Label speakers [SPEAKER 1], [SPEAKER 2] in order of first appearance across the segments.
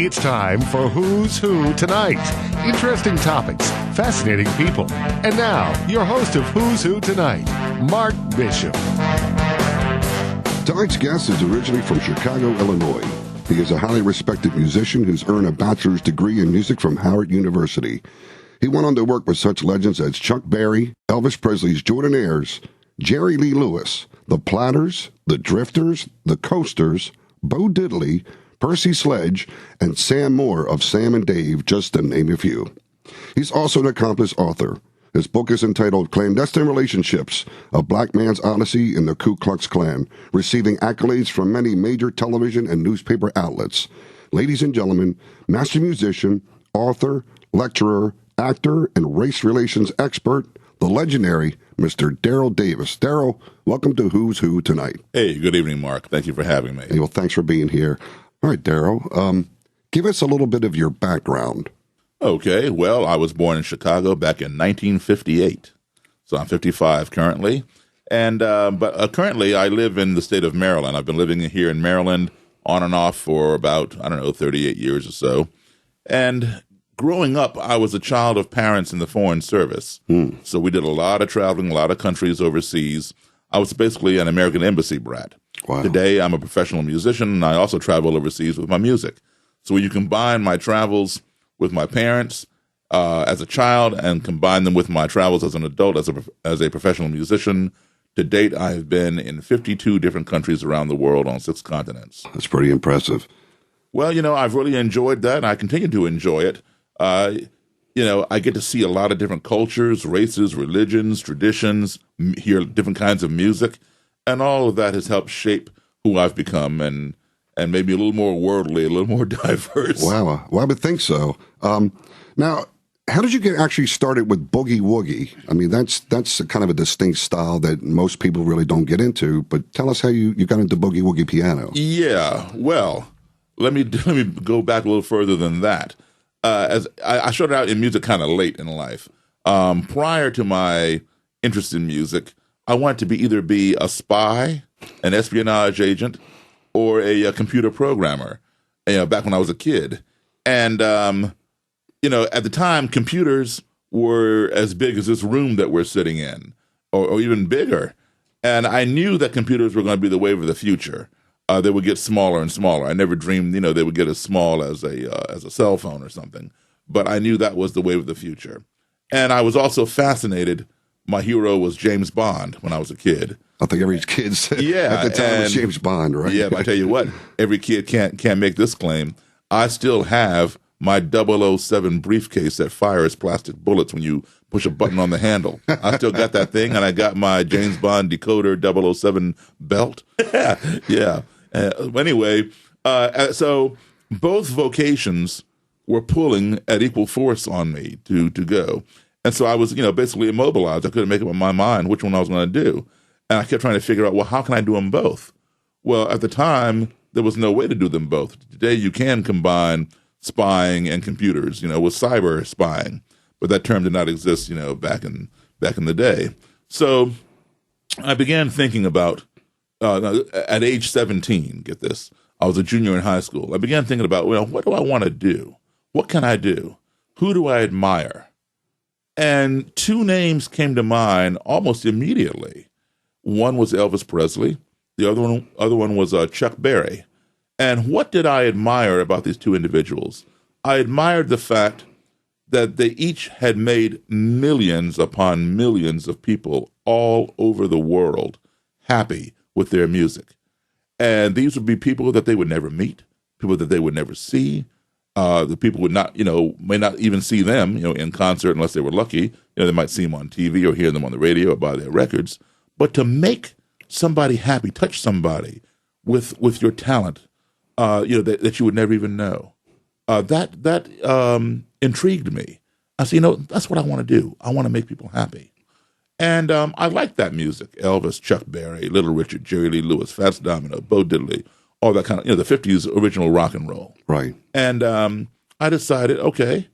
[SPEAKER 1] It's time for Who's Who Tonight. Interesting topics, fascinating people. And now, your host of Who's Who Tonight, Mark Bishop.
[SPEAKER 2] Tonight's guest is originally from Chicago, Illinois. He is a highly respected musician who's earned a bachelor's degree in music from Howard University. He went on to work with such legends as Chuck Berry, Elvis Presley's Jordanaires, Jerry Lee Lewis, the Platters, the Drifters, the Coasters, Bo Diddley, Percy Sledge, and Sam Moore of Sam and Dave, just to name a few. He's also an accomplished author. His book is entitled Clandestine Relationships, A Black Man's Odyssey in the Ku Klux Klan, receiving accolades from many major television and newspaper outlets. Ladies and gentlemen, master musician, author, lecturer, actor, and race relations expert, the legendary Mr. Daryl Davis. Daryl, welcome to Who's Who Tonight.
[SPEAKER 3] Hey, good evening, Mark. Thank you for having me.
[SPEAKER 2] Hey, well, thanks for being here. All right, Daryl, give us a little bit of your background.
[SPEAKER 3] Okay, well, I was born in Chicago back in 1958, so I'm 55 currently. And but currently, I live in the state of Maryland. I've been living here in Maryland on and off for about, 38 years or so. And growing up, I was a child of parents in the Foreign Service. So we did a lot of traveling, a lot of countries overseas. I was basically an American Embassy brat.
[SPEAKER 2] Wow.
[SPEAKER 3] Today, I'm a professional musician, and I also travel overseas with my music. So when you combine my travels with my parents as a child and combine them with my travels as an adult, as a professional musician, to date, I have been in 52 different countries around the world on 6 continents.
[SPEAKER 2] That's pretty impressive.
[SPEAKER 3] Well, I've really enjoyed that, and I continue to enjoy it. I get to see a lot of different cultures, races, religions, traditions, hear different kinds of music, and all of that has helped shape who I've become and made me a little more worldly, a little more diverse.
[SPEAKER 2] Wow. Well, I would think so. Now, how did you get actually started with boogie woogie? I mean, that's kind of a distinct style that most people really don't get into, but tell us how you got into boogie woogie piano.
[SPEAKER 3] Yeah, well, let me go back a little further than that. As I started out in music kind of late in life. Prior to my interest in music, I wanted to either be a spy, an espionage agent, or a computer programmer. Back when I was a kid, and at the time, computers were as big as this room that we're sitting in, or even bigger. And I knew that computers were going to be the wave of the future. They would get smaller and smaller. I never dreamed, they would get as small as a cell phone or something. But I knew that was the wave of the future. And I was also fascinated. My hero was James Bond when I was a kid.
[SPEAKER 2] I think every kid said at the time was James Bond, right?
[SPEAKER 3] Yeah, but I tell you what, every kid can't make this claim. I still have my 007 briefcase that fires plastic bullets when you push a button on the handle. I still got that thing, and I got my James Bond decoder 007 belt. Yeah. Anyway, so both vocations were pulling at equal force on me to go. And so I was, basically immobilized. I couldn't make up my mind which one I was going to do. And I kept trying to figure out, well, how can I do them both? Well, at the time, there was no way to do them both. Today, you can combine spying and computers, with cyber spying. But that term did not exist, back in the day. So I began thinking about, at age 17, get this, I was a junior in high school. I began thinking about, what do I want to do? What can I do? Who do I admire? And 2 names came to mind almost immediately. One was Elvis Presley. The other one was Chuck Berry. And what did I admire about these 2 individuals? I admired the fact that they each had made millions upon millions of people all over the world happy with their music. And these would be people that they would never meet, people that they would never see. The people would not, may not even see them, in concert unless they were lucky. They might see them on TV or hear them on the radio or buy their records. But to make somebody happy, touch somebody with your talent, that you would never even know, that intrigued me. I said, that's what I want to do. I want to make people happy. And I liked that music. Elvis, Chuck Berry, Little Richard, Jerry Lee Lewis, Fats Domino, Bo Diddley, all that kind of, the 50s original rock and roll.
[SPEAKER 2] Right.
[SPEAKER 3] And I decided, okay,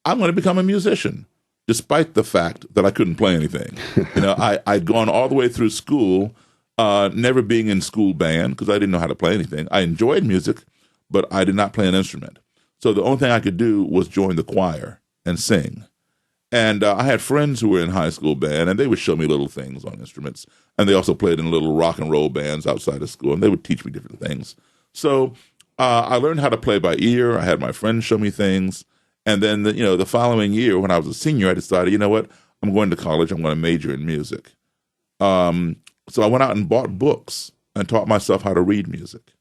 [SPEAKER 3] I'm going to become a musician, despite the fact that I couldn't play anything. I'd gone all the way through school, never being in school band because I didn't know how to play anything. I enjoyed music, but I did not play an instrument. So the only thing I could do was join the choir and sing. And I had friends who were in high school band, and they would show me little things on instruments. And they also played in little rock and roll bands outside of school, and they would teach me different things. So I learned how to play by ear. I had my friends show me things. And then, the following year, when I was a senior, I decided, you know what? I'm going to college. I'm going to major in music. So I went out and bought books and taught myself how to read music.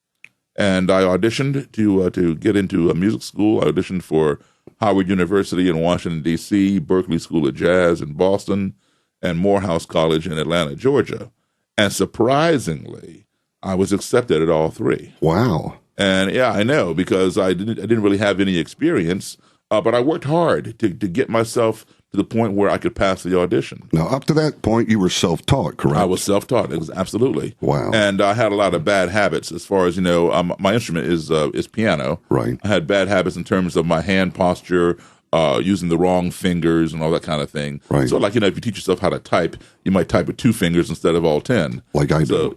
[SPEAKER 3] And I auditioned to get into a music school. I auditioned for Howard University in Washington, D.C., Berklee School of Jazz in Boston, and Morehouse College in Atlanta, Georgia. And surprisingly, I was accepted at all three.
[SPEAKER 2] Wow.
[SPEAKER 3] And yeah, I know, because I didn't really have any experience, but I worked hard to get myself to the point where I could pass the audition.
[SPEAKER 2] Now, up to that point, you were self-taught, correct?
[SPEAKER 3] I was self-taught, absolutely.
[SPEAKER 2] Wow.
[SPEAKER 3] And I had a lot of bad habits as far as, my instrument is piano.
[SPEAKER 2] Right.
[SPEAKER 3] I had bad habits in terms of my hand posture, using the wrong fingers and all that kind of thing.
[SPEAKER 2] Right.
[SPEAKER 3] So, like, if you teach yourself how to type, you might type with 2 fingers instead of all 10.
[SPEAKER 2] Like I do.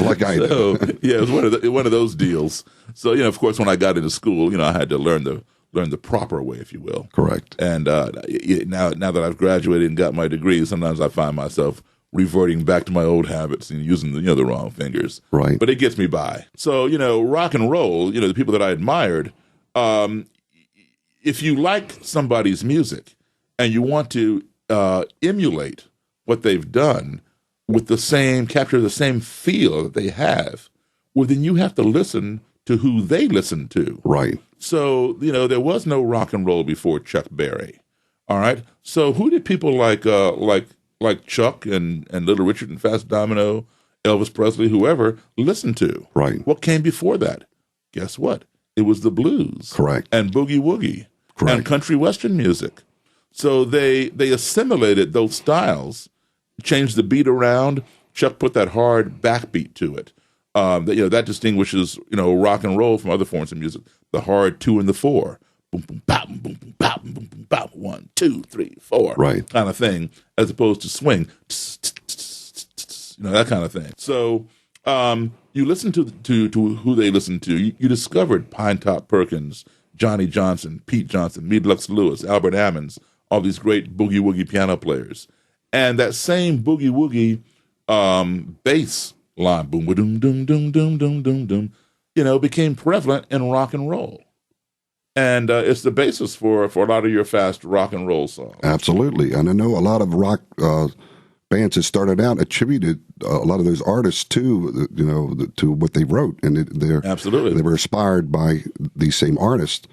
[SPEAKER 2] Like I do.
[SPEAKER 3] Yeah, it was one of those deals. So, of course, when I got into school, I had to learn the proper way, if you will.
[SPEAKER 2] Correct.
[SPEAKER 3] And now that I've graduated and got my degree, sometimes I find myself reverting back to my old habits and using the wrong fingers.
[SPEAKER 2] Right.
[SPEAKER 3] But it gets me by. So, rock and roll, the people that I admired, if you like somebody's music and you want to emulate what they've done with capture the same feel that they have, well, then you have to listen to who they listen to.
[SPEAKER 2] Right.
[SPEAKER 3] So, there was no rock and roll before Chuck Berry. All right. So who did people like Chuck and Little Richard and Fats Domino, Elvis Presley, whoever, listen to?
[SPEAKER 2] Right.
[SPEAKER 3] What came before that? Guess what? It was the blues.
[SPEAKER 2] Correct.
[SPEAKER 3] And boogie woogie.
[SPEAKER 2] Correct.
[SPEAKER 3] And country western music. So they assimilated those styles, changed the beat around. Chuck put that hard backbeat to it. That distinguishes rock and roll from other forms of music. The hard 2 and the 4, boom boom bop boom boom bop boom boom bop 1 2 3 4,
[SPEAKER 2] right,
[SPEAKER 3] kind of thing, as opposed to swing, that kind of thing. So you listen to who they listen to. You discovered Pine Top Perkins, Johnny Johnson, Pete Johnson, Meade Lux Lewis, Albert Ammons, all these great boogie woogie piano players, and that same boogie woogie bass line, boom, doom, doom, doom, doom, doom, doom, doom, became prevalent in rock and roll. And it's the basis for a lot of your fast rock and roll songs.
[SPEAKER 2] Absolutely. And I know a lot of rock bands that started out attributed a lot of those artists to, to what they wrote. And
[SPEAKER 3] absolutely,
[SPEAKER 2] they were inspired by these same artists.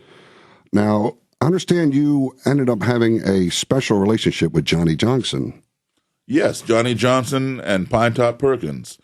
[SPEAKER 2] Now, I understand you ended up having a special relationship with Johnny Johnson.
[SPEAKER 3] Yes, Johnny Johnson and Pine Top Perkins.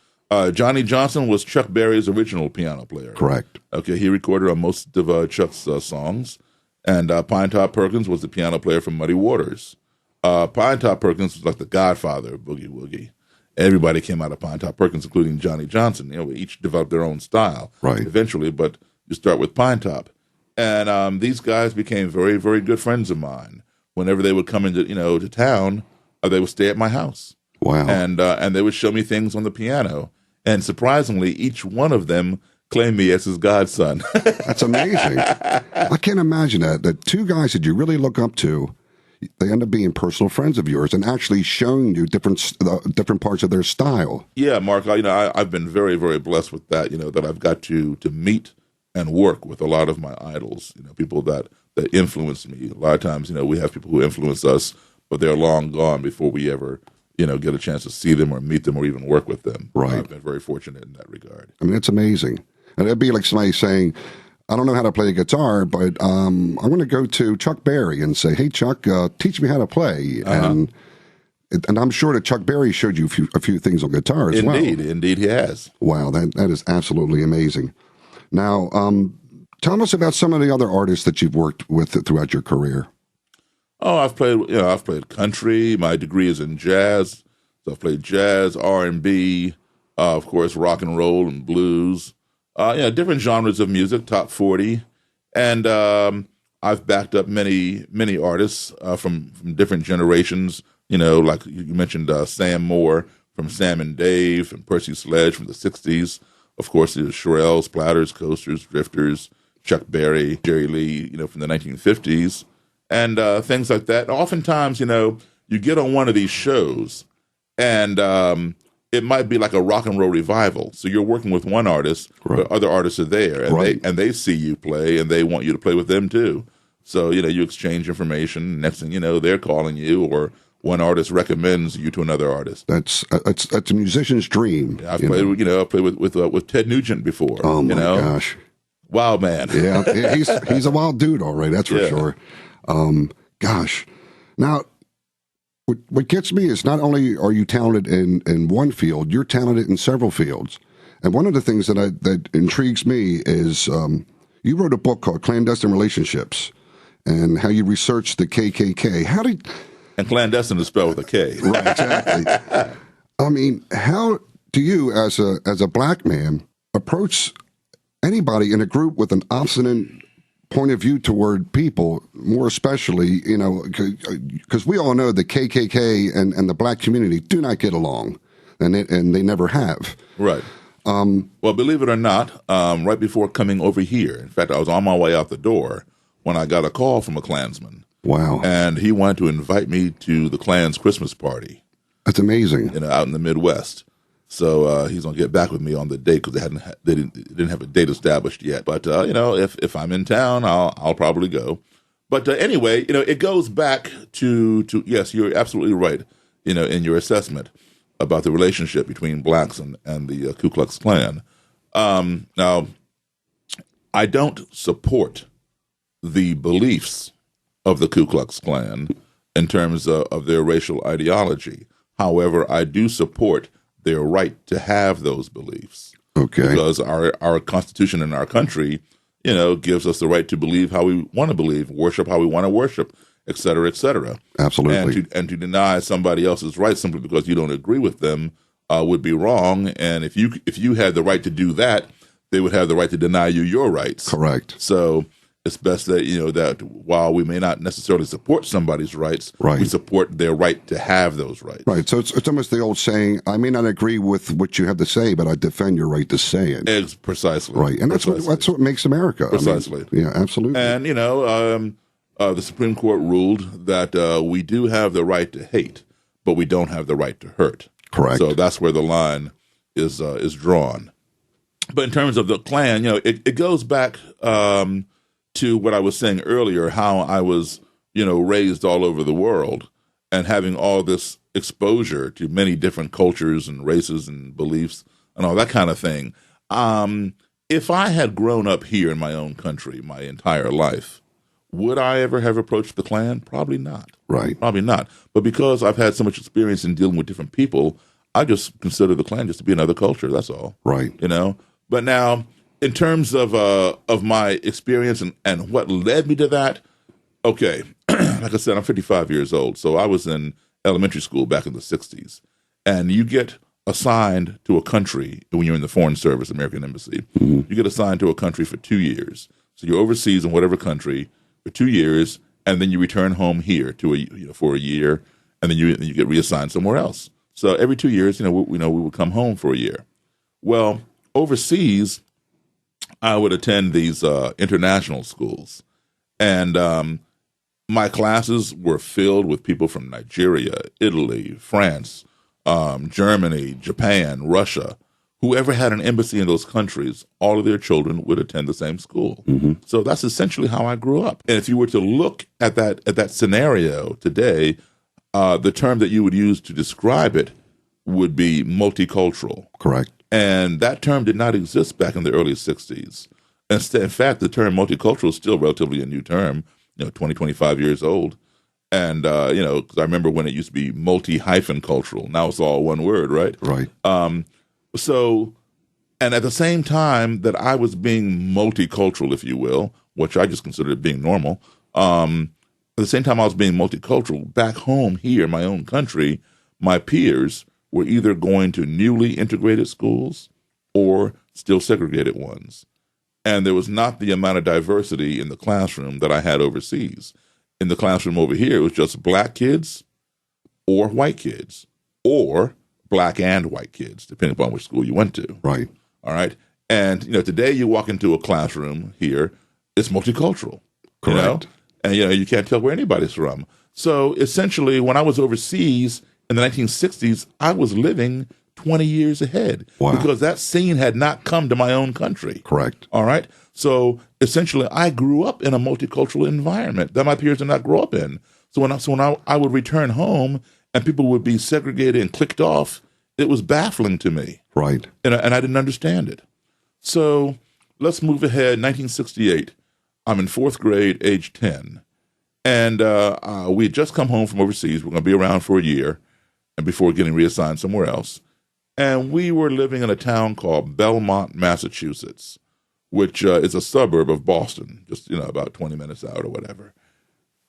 [SPEAKER 3] Johnny Johnson was Chuck Berry's original piano player.
[SPEAKER 2] Correct.
[SPEAKER 3] Okay, he recorded on most of Chuck's songs. And Pine Top Perkins was the piano player from Muddy Waters. Pine Top Perkins was like the godfather of boogie woogie. Everybody came out of Pine Top Perkins, including Johnny Johnson. We each developed their own style eventually, but you start with Pine Top. And these guys became very, very good friends of mine. Whenever they would come into to town, they would stay at my house.
[SPEAKER 2] Wow.
[SPEAKER 3] And they would show me things on the piano. And surprisingly, each one of them claimed me as his godson.
[SPEAKER 2] That's amazing. I can't imagine that 2 guys that you really look up to, they end up being personal friends of yours and actually showing you different parts of their style.
[SPEAKER 3] Yeah, Mark, I've been very, very blessed with that, that I've got to meet and work with a lot of my idols, people that influence me. A lot of times, we have people who influence us, but they're long gone before we ever get a chance to see them or meet them or even work with them.
[SPEAKER 2] Right.
[SPEAKER 3] I've been very fortunate in that regard.
[SPEAKER 2] I mean, it's amazing. And it'd be like somebody saying, I don't know how to play a guitar, but I'm going to go to Chuck Berry and say, hey, Chuck, teach me how to play. And I'm sure that Chuck Berry showed you a few things on guitar as well.
[SPEAKER 3] Indeed he has.
[SPEAKER 2] Wow, that is absolutely amazing. Now, tell us about some of the other artists that you've worked with throughout your career.
[SPEAKER 3] Oh, I've played country. My degree is in jazz, so I've played jazz, R&B, of course, rock and roll and blues. Different genres of music, top 40, and I've backed up many artists from different generations. Like you mentioned, Sam Moore from Sam and Dave, and Percy Sledge from the '60s. Of course, there's Shirelles, Platters, Coasters, Drifters, Chuck Berry, Jerry Lee, from the 1950s, and things like that. Oftentimes, you get on one of these shows, and it might be like a rock and roll revival. So you're working with one artist, but other artists are there, and they see you play, and they want you to play with them too. So you exchange information. Next thing you know, they're calling you, or one artist recommends you to another artist.
[SPEAKER 2] That's a musician's dream.
[SPEAKER 3] Yeah, I played with Ted Nugent before.
[SPEAKER 2] Oh my gosh,
[SPEAKER 3] wild man.
[SPEAKER 2] Yeah, he's a wild dude, all right. That's for sure. Gosh, now what gets me is not only are you talented in one field, you're talented in several fields. And one of the things that intrigues me is you wrote a book called Clandestine Relationships and how you researched the KKK.
[SPEAKER 3] And clandestine is spelled with a K.
[SPEAKER 2] Right, exactly. I mean, how do you, as a black man, approach anybody in a group with an obstinate point of view toward people, more especially, because we all know the KKK and the black community do not get along, and they never have.
[SPEAKER 3] Right. Well, believe it or not, right before coming over here, in fact, I was on my way out the door when I got a call from a Klansman.
[SPEAKER 2] Wow.
[SPEAKER 3] And he wanted to invite me to the Klan's Christmas party.
[SPEAKER 2] That's amazing.
[SPEAKER 3] Out in the Midwest. So he's going to get back with me on the date because they didn't have a date established yet. But, if I'm in town, I'll probably go. But anyway, it goes back to yes, you're absolutely right, in your assessment about the relationship between blacks and the Ku Klux Klan. Now, I don't support the beliefs of the Ku Klux Klan in terms of their racial ideology. However, I do support their right to have those beliefs.
[SPEAKER 2] Okay.
[SPEAKER 3] Because our Constitution in our country, gives us the right to believe how we want to believe, worship how we want to worship, et cetera, et cetera.
[SPEAKER 2] Absolutely.
[SPEAKER 3] And to deny somebody else's rights simply because you don't agree with them would be wrong. And if you had the right to do that, they would have the right to deny you your rights.
[SPEAKER 2] Correct.
[SPEAKER 3] So it's best that that while we may not necessarily support somebody's rights, we support their right to have those rights.
[SPEAKER 2] Right. So it's almost the old saying: I may not agree with what you have to say, but I defend your right to say it.
[SPEAKER 3] Precisely.
[SPEAKER 2] Right, and that's what makes America.
[SPEAKER 3] Precisely.
[SPEAKER 2] Yeah, absolutely.
[SPEAKER 3] And the Supreme Court ruled that we do have the right to hate, but we don't have the right to hurt.
[SPEAKER 2] Correct.
[SPEAKER 3] So that's where the line is drawn. But in terms of the Klan, it goes back to what I was saying earlier, how I was, raised all over the world and having all this exposure to many different cultures and races and beliefs and all that kind of thing. If I had grown up here in my own country my entire life, would I ever have approached the Klan? Probably not.
[SPEAKER 2] Right.
[SPEAKER 3] Probably not. But because I've had so much experience in dealing with different people, I just consider the Klan just to be another culture. That's all.
[SPEAKER 2] Right.
[SPEAKER 3] But now, in terms of my experience and what led me to that, okay, like I said, I'm 55 years old, so I was in elementary school back in the 60s, and you get assigned to a country when you're in the Foreign Service, American Embassy. Mm-hmm. You get assigned to a country for 2 years. So you're overseas in whatever country for 2 years, and then you return home here for a year, and then you get reassigned somewhere else. So every 2 years, we would come home for a year. Well, overseas, I would attend these international schools, and my classes were filled with people from Nigeria, Italy, France, Germany, Japan, Russia. Whoever had an embassy in those countries, all of their children would attend the same school. Mm-hmm. So that's essentially how I grew up. And if you were to look at that scenario today, the term that you would use to describe it would be multicultural.
[SPEAKER 2] Correct.
[SPEAKER 3] And that term did not exist back in the early 60s. In fact, the term multicultural is still relatively a new term, 20, 25 years old. And, because I remember when it used to be multi-cultural. Now it's all one word, right?
[SPEAKER 2] Right.
[SPEAKER 3] So, and at the same time that I was being multicultural, if you will, which I just considered being normal, at the same time I was being multicultural, back home here in my own country, my peers were either going to newly integrated schools or still segregated ones. And there was not the amount of diversity in the classroom that I had overseas. In the classroom over here, it was just black kids or white kids, or black and white kids, depending upon which school you went to.
[SPEAKER 2] Right.
[SPEAKER 3] All right. And, today you walk into a classroom here, it's multicultural.
[SPEAKER 2] Correct.
[SPEAKER 3] You know? And you can't tell where anybody's from. So essentially, when I was overseas in the 1960s, I was living 20 years ahead.
[SPEAKER 2] Wow.
[SPEAKER 3] Because that scene had not come to my own country.
[SPEAKER 2] Correct.
[SPEAKER 3] All right. So essentially, I grew up in a multicultural environment that my peers did not grow up in. So when I would return home and people would be segregated and clicked off, it was baffling to me.
[SPEAKER 2] Right.
[SPEAKER 3] And I didn't understand it. So let's move ahead. 1968. I'm in fourth grade, age 10. And we had just come home from overseas. We're going to be around for a year and before getting reassigned somewhere else. And we were living in a town called Belmont, Massachusetts, which is a suburb of Boston, just, about 20 minutes out or whatever.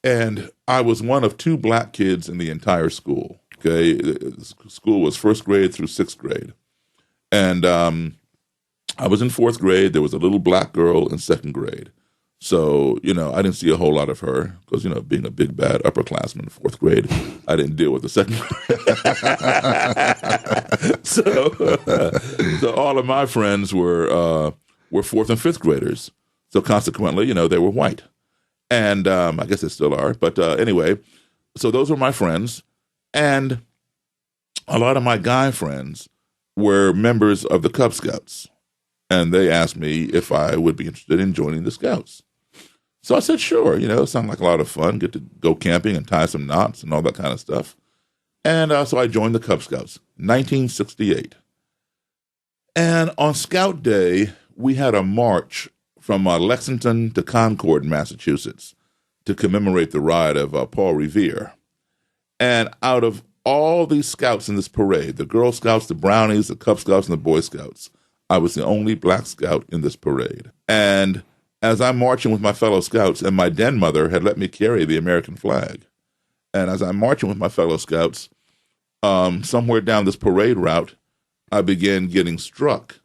[SPEAKER 3] And I was one of 2 black kids in the entire school. Okay. The school was first grade through 6th grade. And I was in 4th grade. There was a little black girl in 2nd grade. So, I didn't see a whole lot of her because, being a big, bad upperclassman in 4th grade, I didn't deal with the 2nd grade. So all of my friends were 4th and 5th graders. So consequently, they were white. And I guess they still are. But anyway, so those were my friends. And a lot of my guy friends were members of the Cub Scouts. And they asked me if I would be interested in joining the Scouts. So I said, sure, it sounded like a lot of fun, get to go camping and tie some knots and all that kind of stuff. And so I joined the Cub Scouts, 1968. And on Scout Day, we had a march from Lexington to Concord, Massachusetts, to commemorate the ride of Paul Revere. And out of all these scouts in this parade, the Girl Scouts, the Brownies, the Cub Scouts, and the Boy Scouts, I was the only black scout in this parade. And as I'm marching with my fellow scouts, and my den mother had let me carry the American flag. And as I'm marching with my fellow scouts, somewhere down this parade route, I began getting struck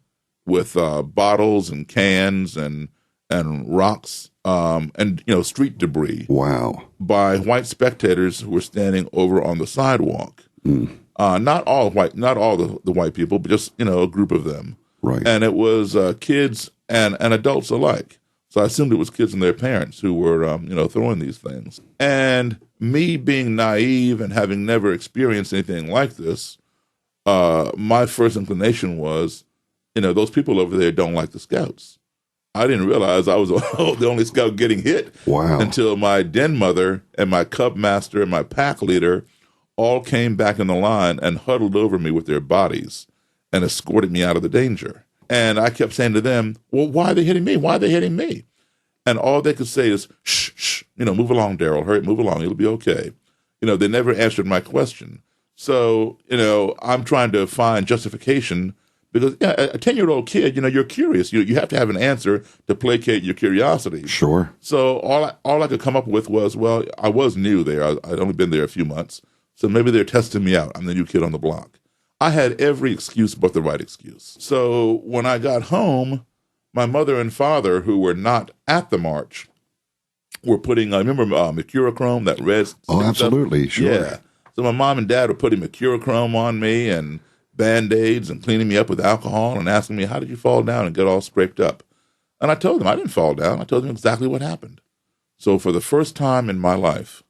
[SPEAKER 3] with bottles and cans and rocks and street debris.
[SPEAKER 2] Wow!
[SPEAKER 3] By white spectators who were standing over on the sidewalk. Not all the white people, but just a group of them.
[SPEAKER 2] Right.
[SPEAKER 3] And it was kids and adults alike. So I assumed it was kids and their parents who were throwing these things. And me being naive and having never experienced anything like this, my first inclination was, those people over there don't like the Scouts. I didn't realize I was the only Scout getting hit.
[SPEAKER 2] Wow.
[SPEAKER 3] Until my den mother and my Cub master and my pack leader all came back in the line and huddled over me with their bodies and escorted me out of the danger. And I kept saying to them, well, why are they hitting me? Why are they hitting me? And all they could say is, shh, shh, move along, Daryl, hurry, move along, it'll be okay. They never answered my question. So, I'm trying to find justification because a 10-year-old kid, you're curious. You have to have an answer to placate your curiosity.
[SPEAKER 2] Sure.
[SPEAKER 3] So all I could come up with was, well, I was new there. I'd only been there a few months. So maybe they're testing me out. I'm the new kid on the block. I had every excuse but the right excuse. So when I got home, my mother and father, who were not at the march, were putting, I remember mercurochrome, that red stuff?
[SPEAKER 2] Oh, absolutely, sure.
[SPEAKER 3] Yeah. So my mom and dad were putting mercurochrome on me and Band-Aids and cleaning me up with alcohol and asking me, how did you fall down and get all scraped up? And I told them I didn't fall down. I told them exactly what happened. So for the first time in my life,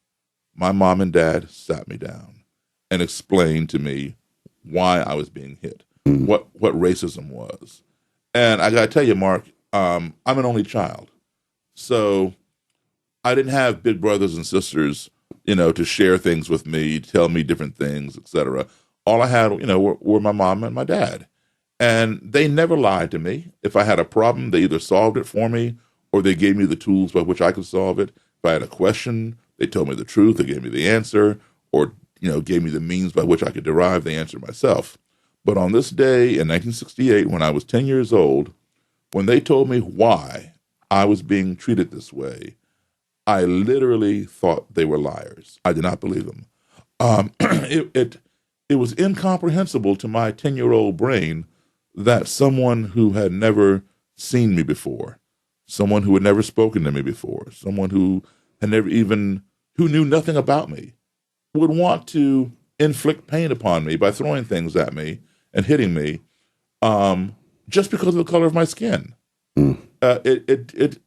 [SPEAKER 3] my mom and dad sat me down and explained to me why I was being hit, what racism was. And I got to tell you, Mark, I'm an only child. So I didn't have big brothers and sisters, to share things with me, tell me different things, etc. All I had, were my mom and my dad. And they never lied to me. If I had a problem, they either solved it for me or they gave me the tools by which I could solve it. If I had a question, they told me the truth, they gave me the answer, or gave me the means by which I could derive the answer myself. But on this day in 1968, when I was 10 years old, when they told me why I was being treated this way, I literally thought they were liars. I did not believe them. It was incomprehensible to my 10-year-old brain that someone who had never seen me before, someone who had never spoken to me before, someone who had never even, who knew nothing about me, would want to inflict pain upon me by throwing things at me and hitting me just because of the color of my skin. It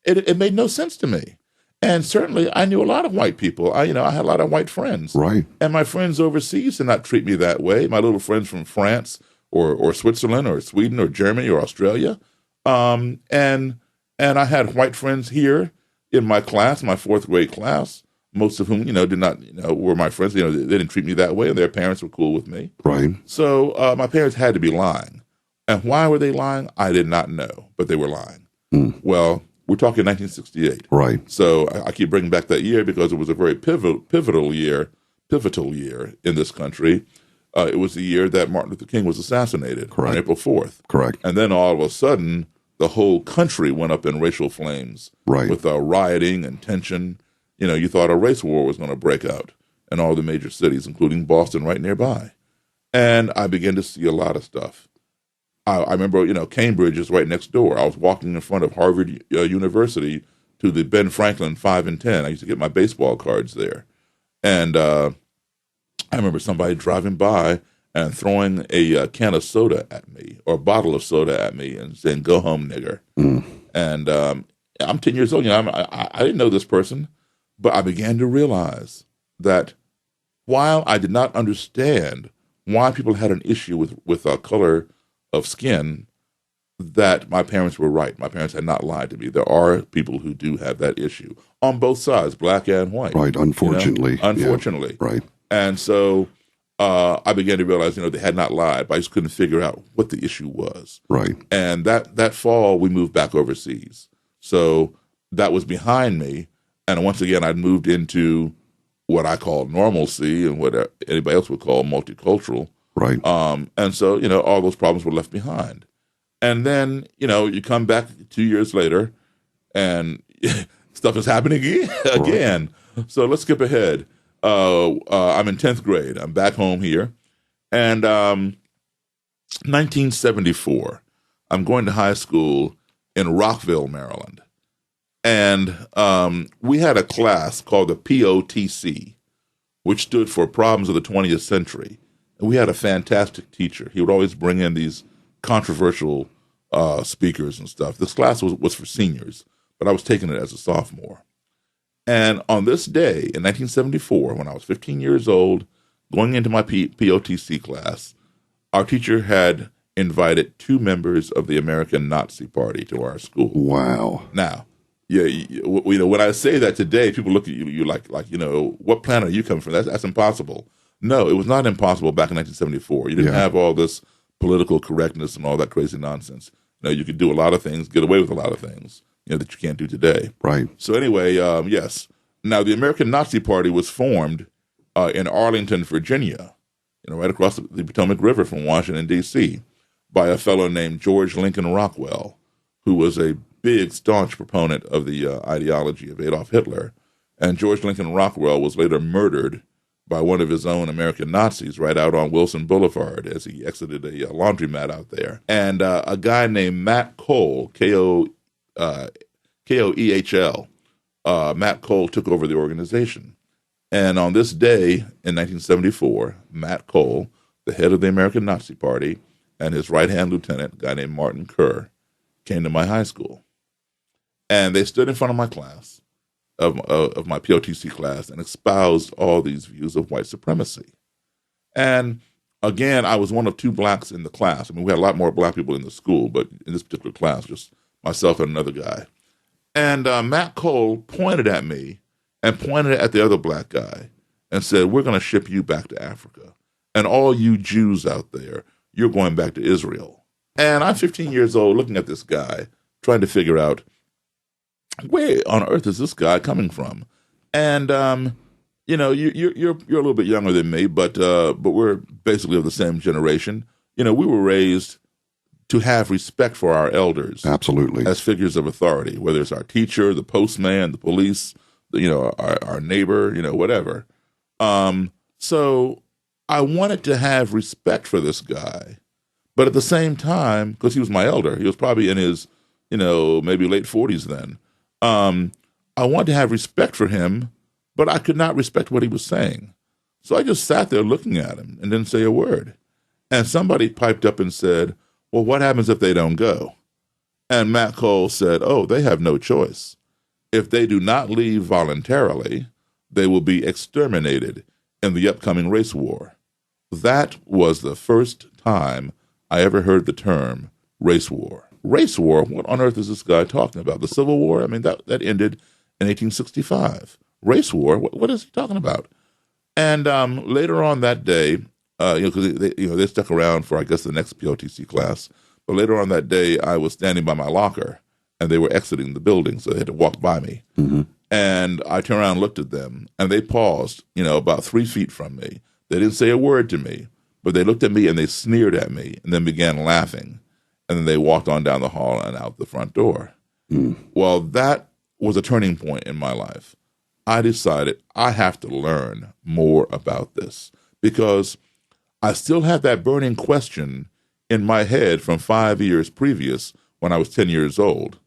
[SPEAKER 3] it made no sense to me. And certainly, I knew a lot of white people. I had a lot of white friends.
[SPEAKER 2] Right.
[SPEAKER 3] And my friends overseas did not treat me that way. My little friends from France or Switzerland or Sweden or Germany or Australia. And I had white friends here in my class, my fourth grade class, most of whom, did not, were my friends. They didn't treat me that way, and their parents were cool with me.
[SPEAKER 2] Right.
[SPEAKER 3] So my parents had to be lying. And why were they lying? I did not know, but they were lying. Well, we're talking 1968.
[SPEAKER 2] Right.
[SPEAKER 3] So I keep bringing back that year because it was a very pivotal year in this country. It was the year that Martin Luther King was assassinated on April 4th.
[SPEAKER 2] Correct.
[SPEAKER 3] And then all of a sudden, the whole country went up in racial flames with rioting and tension. You thought a race war was going to break out in all the major cities, including Boston right nearby. And I began to see a lot of stuff. I remember, Cambridge is right next door. I was walking in front of Harvard University to the Ben Franklin 5 and 10. I used to get my baseball cards there. And I remember somebody driving by and throwing a can of soda at me or a bottle of soda at me and saying, "Go home, nigger." And I'm 10 years old. I didn't know this person, but I began to realize that while I did not understand why people had an issue with color of skin, that my parents were right. My parents had not lied to me. There are people who do have that issue on both sides, black and white.
[SPEAKER 2] Right, unfortunately.
[SPEAKER 3] Unfortunately.
[SPEAKER 2] Yeah. Right.
[SPEAKER 3] And so I began to realize, they had not lied, but I just couldn't figure out what the issue was.
[SPEAKER 2] Right.
[SPEAKER 3] And that fall, we moved back overseas. So that was behind me. And once again, I'd moved into what I call normalcy and what anybody else would call multicultural.
[SPEAKER 2] Right.
[SPEAKER 3] And so, all those problems were left behind. And then, you come back 2 years later and stuff is happening again. Right. So let's skip ahead. I'm in 10th grade. I'm back home here. And 1974, I'm going to high school in Rockville, Maryland. And we had a class called the POTC, which stood for Problems of the 20th Century. And we had a fantastic teacher. He would always bring in these controversial speakers and stuff. This class was for seniors, but I was taking it as a sophomore. And on this day in 1974, when I was 15 years old, going into my POTC class, our teacher had invited 2 members of the American Nazi Party to our school.
[SPEAKER 2] Wow.
[SPEAKER 3] Now, when I say that today, people look at you like what planet are you coming from? That's impossible. No, it was not impossible back in 1974. You didn't have all this political correctness and all that crazy nonsense. You could do a lot of things, get away with a lot of things, that you can't do today.
[SPEAKER 2] Right.
[SPEAKER 3] So anyway, yes. Now, the American Nazi Party was formed in Arlington, Virginia, right across the Potomac River from Washington, D.C., by a fellow named George Lincoln Rockwell, who was a big, staunch proponent of the ideology of Adolf Hitler. And George Lincoln Rockwell was later murdered by one of his own American Nazis right out on Wilson Boulevard as he exited a laundromat out there. And a guy named Matt Cole, Koehl, Matt Cole took over the organization. And on this day in 1974, Matt Cole, the head of the American Nazi Party, and his right-hand lieutenant, a guy named Martin Kerr, came to my high school. And they stood in front of my class, of my POTC class, and espoused all these views of white supremacy. And again, I was one of 2 blacks in the class. I mean, we had a lot more black people in the school, but in this particular class, just myself and another guy. And Matt Cole pointed at me and pointed at the other black guy and said, "We're going to ship you back to Africa. And all you Jews out there, you're going back to Israel." And I'm 15 years old looking at this guy, trying to figure out, where on earth is this guy coming from? And you're a little bit younger than me, but we're basically of the same generation. We were raised to have respect for our elders,
[SPEAKER 2] absolutely,
[SPEAKER 3] as figures of authority, whether it's our teacher, the postman, the police, our neighbor, whatever. So I wanted to have respect for this guy, but at the same time, because he was my elder, he was probably in his, maybe late 40s then. I wanted to have respect for him, but I could not respect what he was saying. So I just sat there looking at him and didn't say a word. And somebody piped up and said, "Well, what happens if they don't go?" And Matt Cole said, oh, they have no choice. If they do not leave voluntarily, they will be exterminated in the upcoming race war. That was the first time I ever heard the term race war. Race war? What on earth is this guy talking about? The Civil War? I mean, that ended in 1865. Race war? What is he talking about? And later on that day, because they stuck around for, I guess, the next POTC class. But later on that day, I was standing by my locker, and they were exiting the building, so they had to walk by me. Mm-hmm. And I turned around and looked at them, and they paused, about 3 feet from me. They didn't say a word to me, but they looked at me and they sneered at me and then began laughing. And then they walked on down the hall and out the front door. Mm. Well, that was a turning point in my life. I decided I have to learn more about this because I still have that burning question in my head from 5 years previous when I was 10 years old.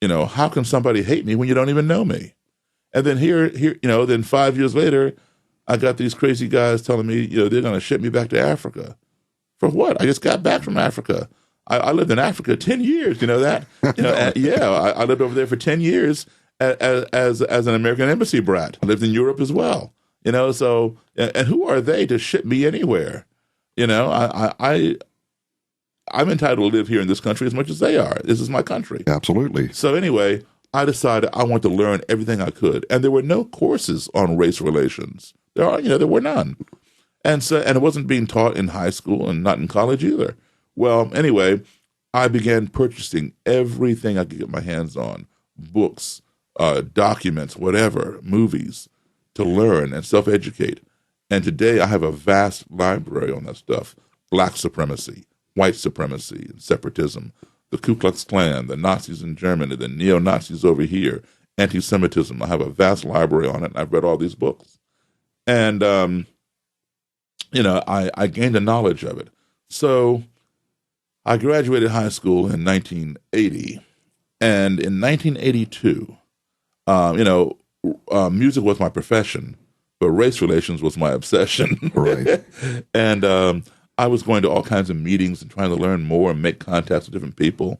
[SPEAKER 3] How can somebody hate me when you don't even know me? And then here, then 5 years later, I got these crazy guys telling me, they're going to ship me back to Africa. For what? I just got back from Africa. I lived in Africa 10 years, you know that? I lived over there for 10 years as an American embassy brat. I lived in Europe as well, so, and who are they to ship me anywhere? I'm entitled to live here in this country as much as they are. This is my country.
[SPEAKER 2] Absolutely.
[SPEAKER 3] So anyway, I decided I wanted to learn everything I could. And there were no courses on race relations. There were none. And it wasn't being taught in high school and not in college either. Well, anyway, I began purchasing everything I could get my hands on, books, documents, whatever, movies, to learn and self-educate. And today I have a vast library on that stuff. Black supremacy, white supremacy, and separatism, the Ku Klux Klan, the Nazis in Germany, the neo-Nazis over here, anti-Semitism. I have a vast library on it, and I've read all these books. And, I gained a knowledge of it. So I graduated high school in 1980. And in 1982, music was my profession, but race relations was my obsession.
[SPEAKER 2] Right.
[SPEAKER 3] And I was going to all kinds of meetings and trying to learn more and make contacts with different people.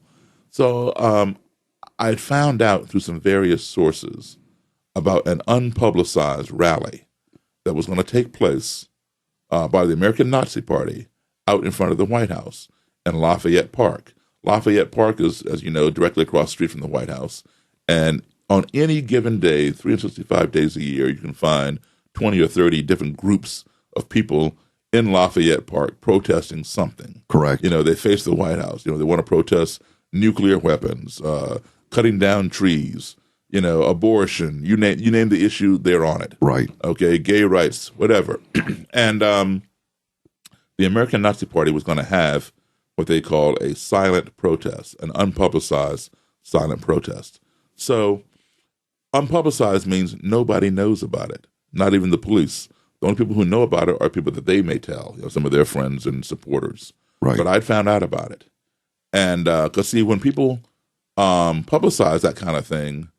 [SPEAKER 3] So I had found out through some various sources about an unpublicized rally that was going to take place by the American Nazi Party out in front of the White House in Lafayette Park. Lafayette Park is, as you know, directly across the street from the White House. And on any given day, 365 days a year, you can find 20 or 30 different groups of people in Lafayette Park protesting something.
[SPEAKER 2] Correct.
[SPEAKER 3] They face the White House. They want to protest nuclear weapons, cutting down trees, abortion. You name the issue, they're on it.
[SPEAKER 2] Right.
[SPEAKER 3] Okay, gay rights, whatever. And the American Nazi Party was going to have what they call a silent protest, an unpublicized silent protest. So unpublicized means nobody knows about it, not even the police. The only people who know about it are people that they may tell, some of their friends and supporters.
[SPEAKER 2] Right.
[SPEAKER 3] But I'd found out about it. And because, see, when people publicize that kind of thing,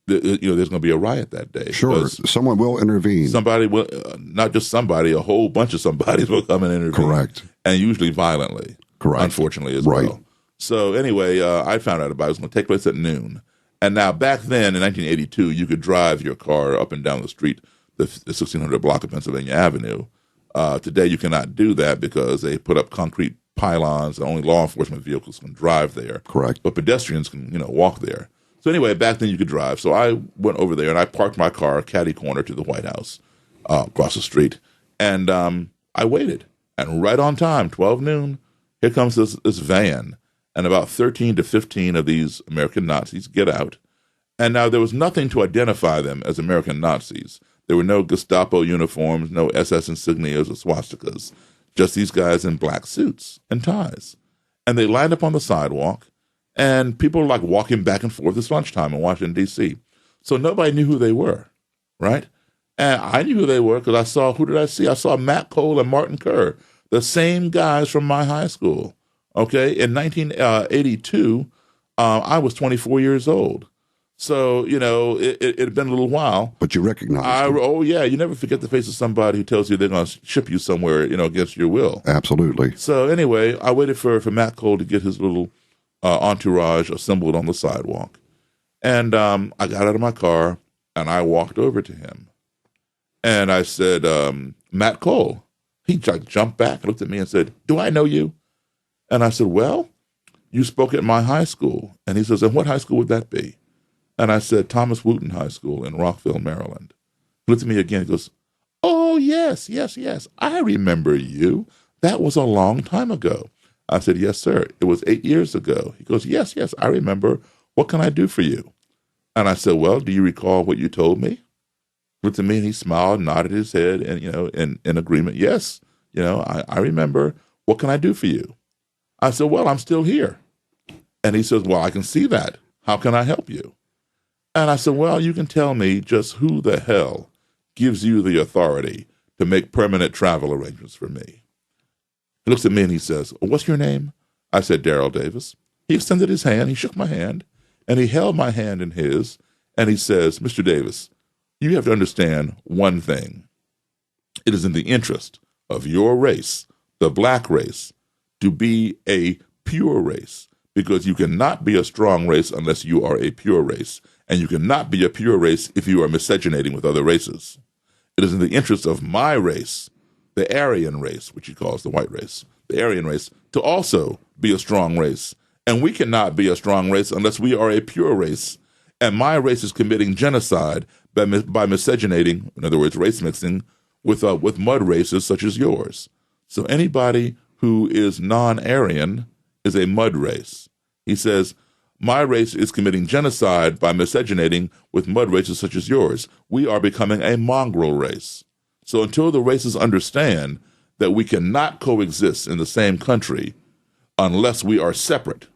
[SPEAKER 3] there's going to be a riot that day.
[SPEAKER 2] Sure, someone will intervene.
[SPEAKER 3] Somebody will, not just somebody, a whole bunch of somebodies will come and intervene.
[SPEAKER 2] Correct.
[SPEAKER 3] And usually violently.
[SPEAKER 2] Correct.
[SPEAKER 3] Unfortunately as
[SPEAKER 2] right.
[SPEAKER 3] well. So anyway, I found out about it. It was going to take place at noon. And now back then in 1982, you could drive your car up and down the street, the 1600 block of Pennsylvania Avenue. Today you cannot do that because they put up concrete pylons and only law enforcement vehicles can drive there.
[SPEAKER 2] Correct.
[SPEAKER 3] But pedestrians can, walk there. So anyway, back then you could drive. So I went over there and I parked my car catty corner to the White House across the street. And I waited. And right on time, 12 noon, here comes this van. And about 13 to 15 of these American Nazis get out. And now there was nothing to identify them as American Nazis. There were no Gestapo uniforms, no SS insignias or swastikas, just these guys in black suits and ties. And they lined up on the sidewalk, and people were like walking back and forth. It's lunchtime in Washington, D.C. So nobody knew who they were, right? And I knew who they were because I saw, who did I see? I saw Matt Cole and Martin Kerr, the same guys from my high school. Okay, in 1982, I was 24 years old. So, it had been a little while.
[SPEAKER 2] But you recognized them.
[SPEAKER 3] Oh, yeah, you never forget the face of somebody who tells you they're going to ship you somewhere, against your will.
[SPEAKER 2] Absolutely.
[SPEAKER 3] So anyway, I waited for Matt Cole to get his little entourage assembled on the sidewalk. And I got out of my car, and I walked over to him. And I said, Matt Cole. He jumped back and looked at me and said, "Do I know you?" And I said, "Well, you spoke at my high school." And he says, "And what high school would that be?" And I said, "Thomas Wooten High School in Rockville, Maryland." He looked at me again. He goes, "Oh, yes. I remember you. That was a long time ago." I said, "Yes, sir. It was 8 years ago." He goes, Yes, I remember. What can I do for you?" And I said, "Well, do you recall what you told me?" He looked at me and he smiled, nodded his head, and, in agreement. "Yes, I remember. What can I do for you?" I said, "Well, I'm still here." And he says, "Well, I can see that. How can I help you?" And I said, "Well, you can tell me just who the hell gives you the authority to make permanent travel arrangements for me." He looks at me and he says, "What's your name?" I said, "Daryl Davis." He extended his hand, he shook my hand, and he held my hand in his, and he says, "Mr. Davis, you have to understand one thing. It is in the interest of your race, the black race, to be a pure race, because you cannot be a strong race unless you are a pure race, and you cannot be a pure race if you are miscegenating with other races. It is in the interest of my race, the Aryan race," which he calls the white race, the Aryan race, "to also be a strong race. And we cannot be a strong race unless we are a pure race. And my race is committing genocide by miscegenating, in other words, race mixing, with mud races such as yours. So anybody who is non-Aryan is a mud race." He says, "My race is committing genocide by miscegenating with mud races such as yours. We are becoming a mongrel race. So until the races understand that we cannot coexist in the same country unless we are separate,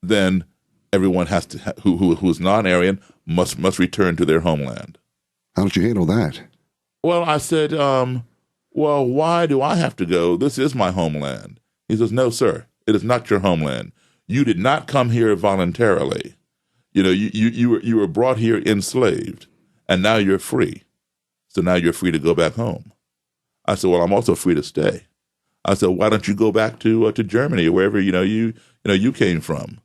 [SPEAKER 3] then everyone has to who is non-Aryan must return to their homeland."
[SPEAKER 2] How did you handle that?
[SPEAKER 3] Well, I said, "Well, why do I have to go? This is my homeland." He says, "No, sir, it is not your homeland. You did not come here voluntarily. You were brought here enslaved, and now you're free. So now you're free to go back home." I said, "Well, I'm also free to stay." I said, "Why don't you go back to Germany or wherever you came from?"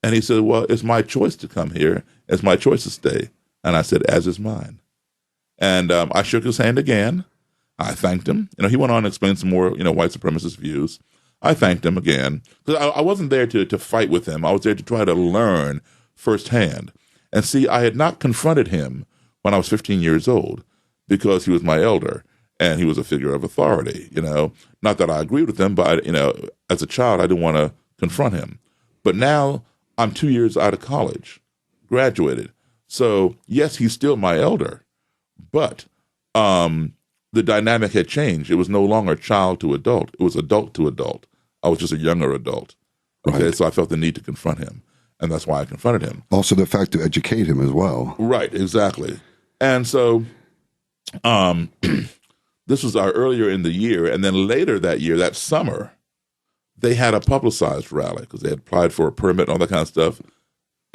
[SPEAKER 3] And he said, "Well, it's my choice to come here. It's my choice to stay." And I said, "As is mine." And I shook his hand again. I thanked him. He went on to explain some more, white supremacist views. I thanked him again because I wasn't there to fight with him. I was there to try to learn firsthand. And see, I had not confronted him when I was 15 years old because he was my elder and he was a figure of authority. Not that I agreed with him, but as a child, I didn't want to confront him. But now I'm 2 years out of college, graduated. So yes, he's still my elder, but the dynamic had changed. It was no longer child to adult. It was adult to adult. I was just a younger adult. Okay, right. So I felt the need to confront him, and that's why I confronted him.
[SPEAKER 2] Also the fact to educate him as well.
[SPEAKER 3] Right, exactly. And so this was earlier in the year, and then later that year, that summer, they had a publicized rally because they had applied for a permit and all that kind of stuff,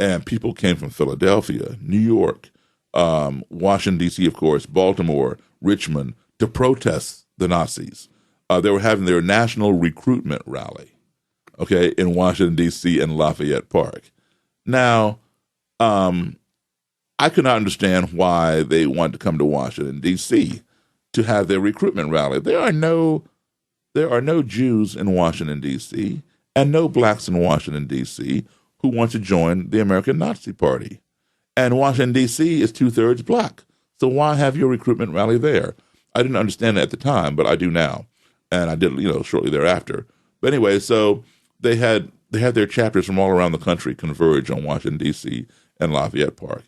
[SPEAKER 3] and people came from Philadelphia, New York, Washington, D.C., of course, Baltimore, Richmond, to protest the Nazis. They were having their national recruitment rally, okay, in Washington, D.C. and Lafayette Park. Now, I could not understand why they wanted to come to Washington, D.C. to have their recruitment rally. There are no Jews in Washington, D.C., and no blacks in Washington, D.C. who want to join the American Nazi Party. And Washington, D.C. is 2/3 black. So why have your recruitment rally there? I didn't understand it at the time, but I do now. And I did, shortly thereafter. But anyway, so they had their chapters from all around the country converge on Washington, D.C. and Lafayette Park.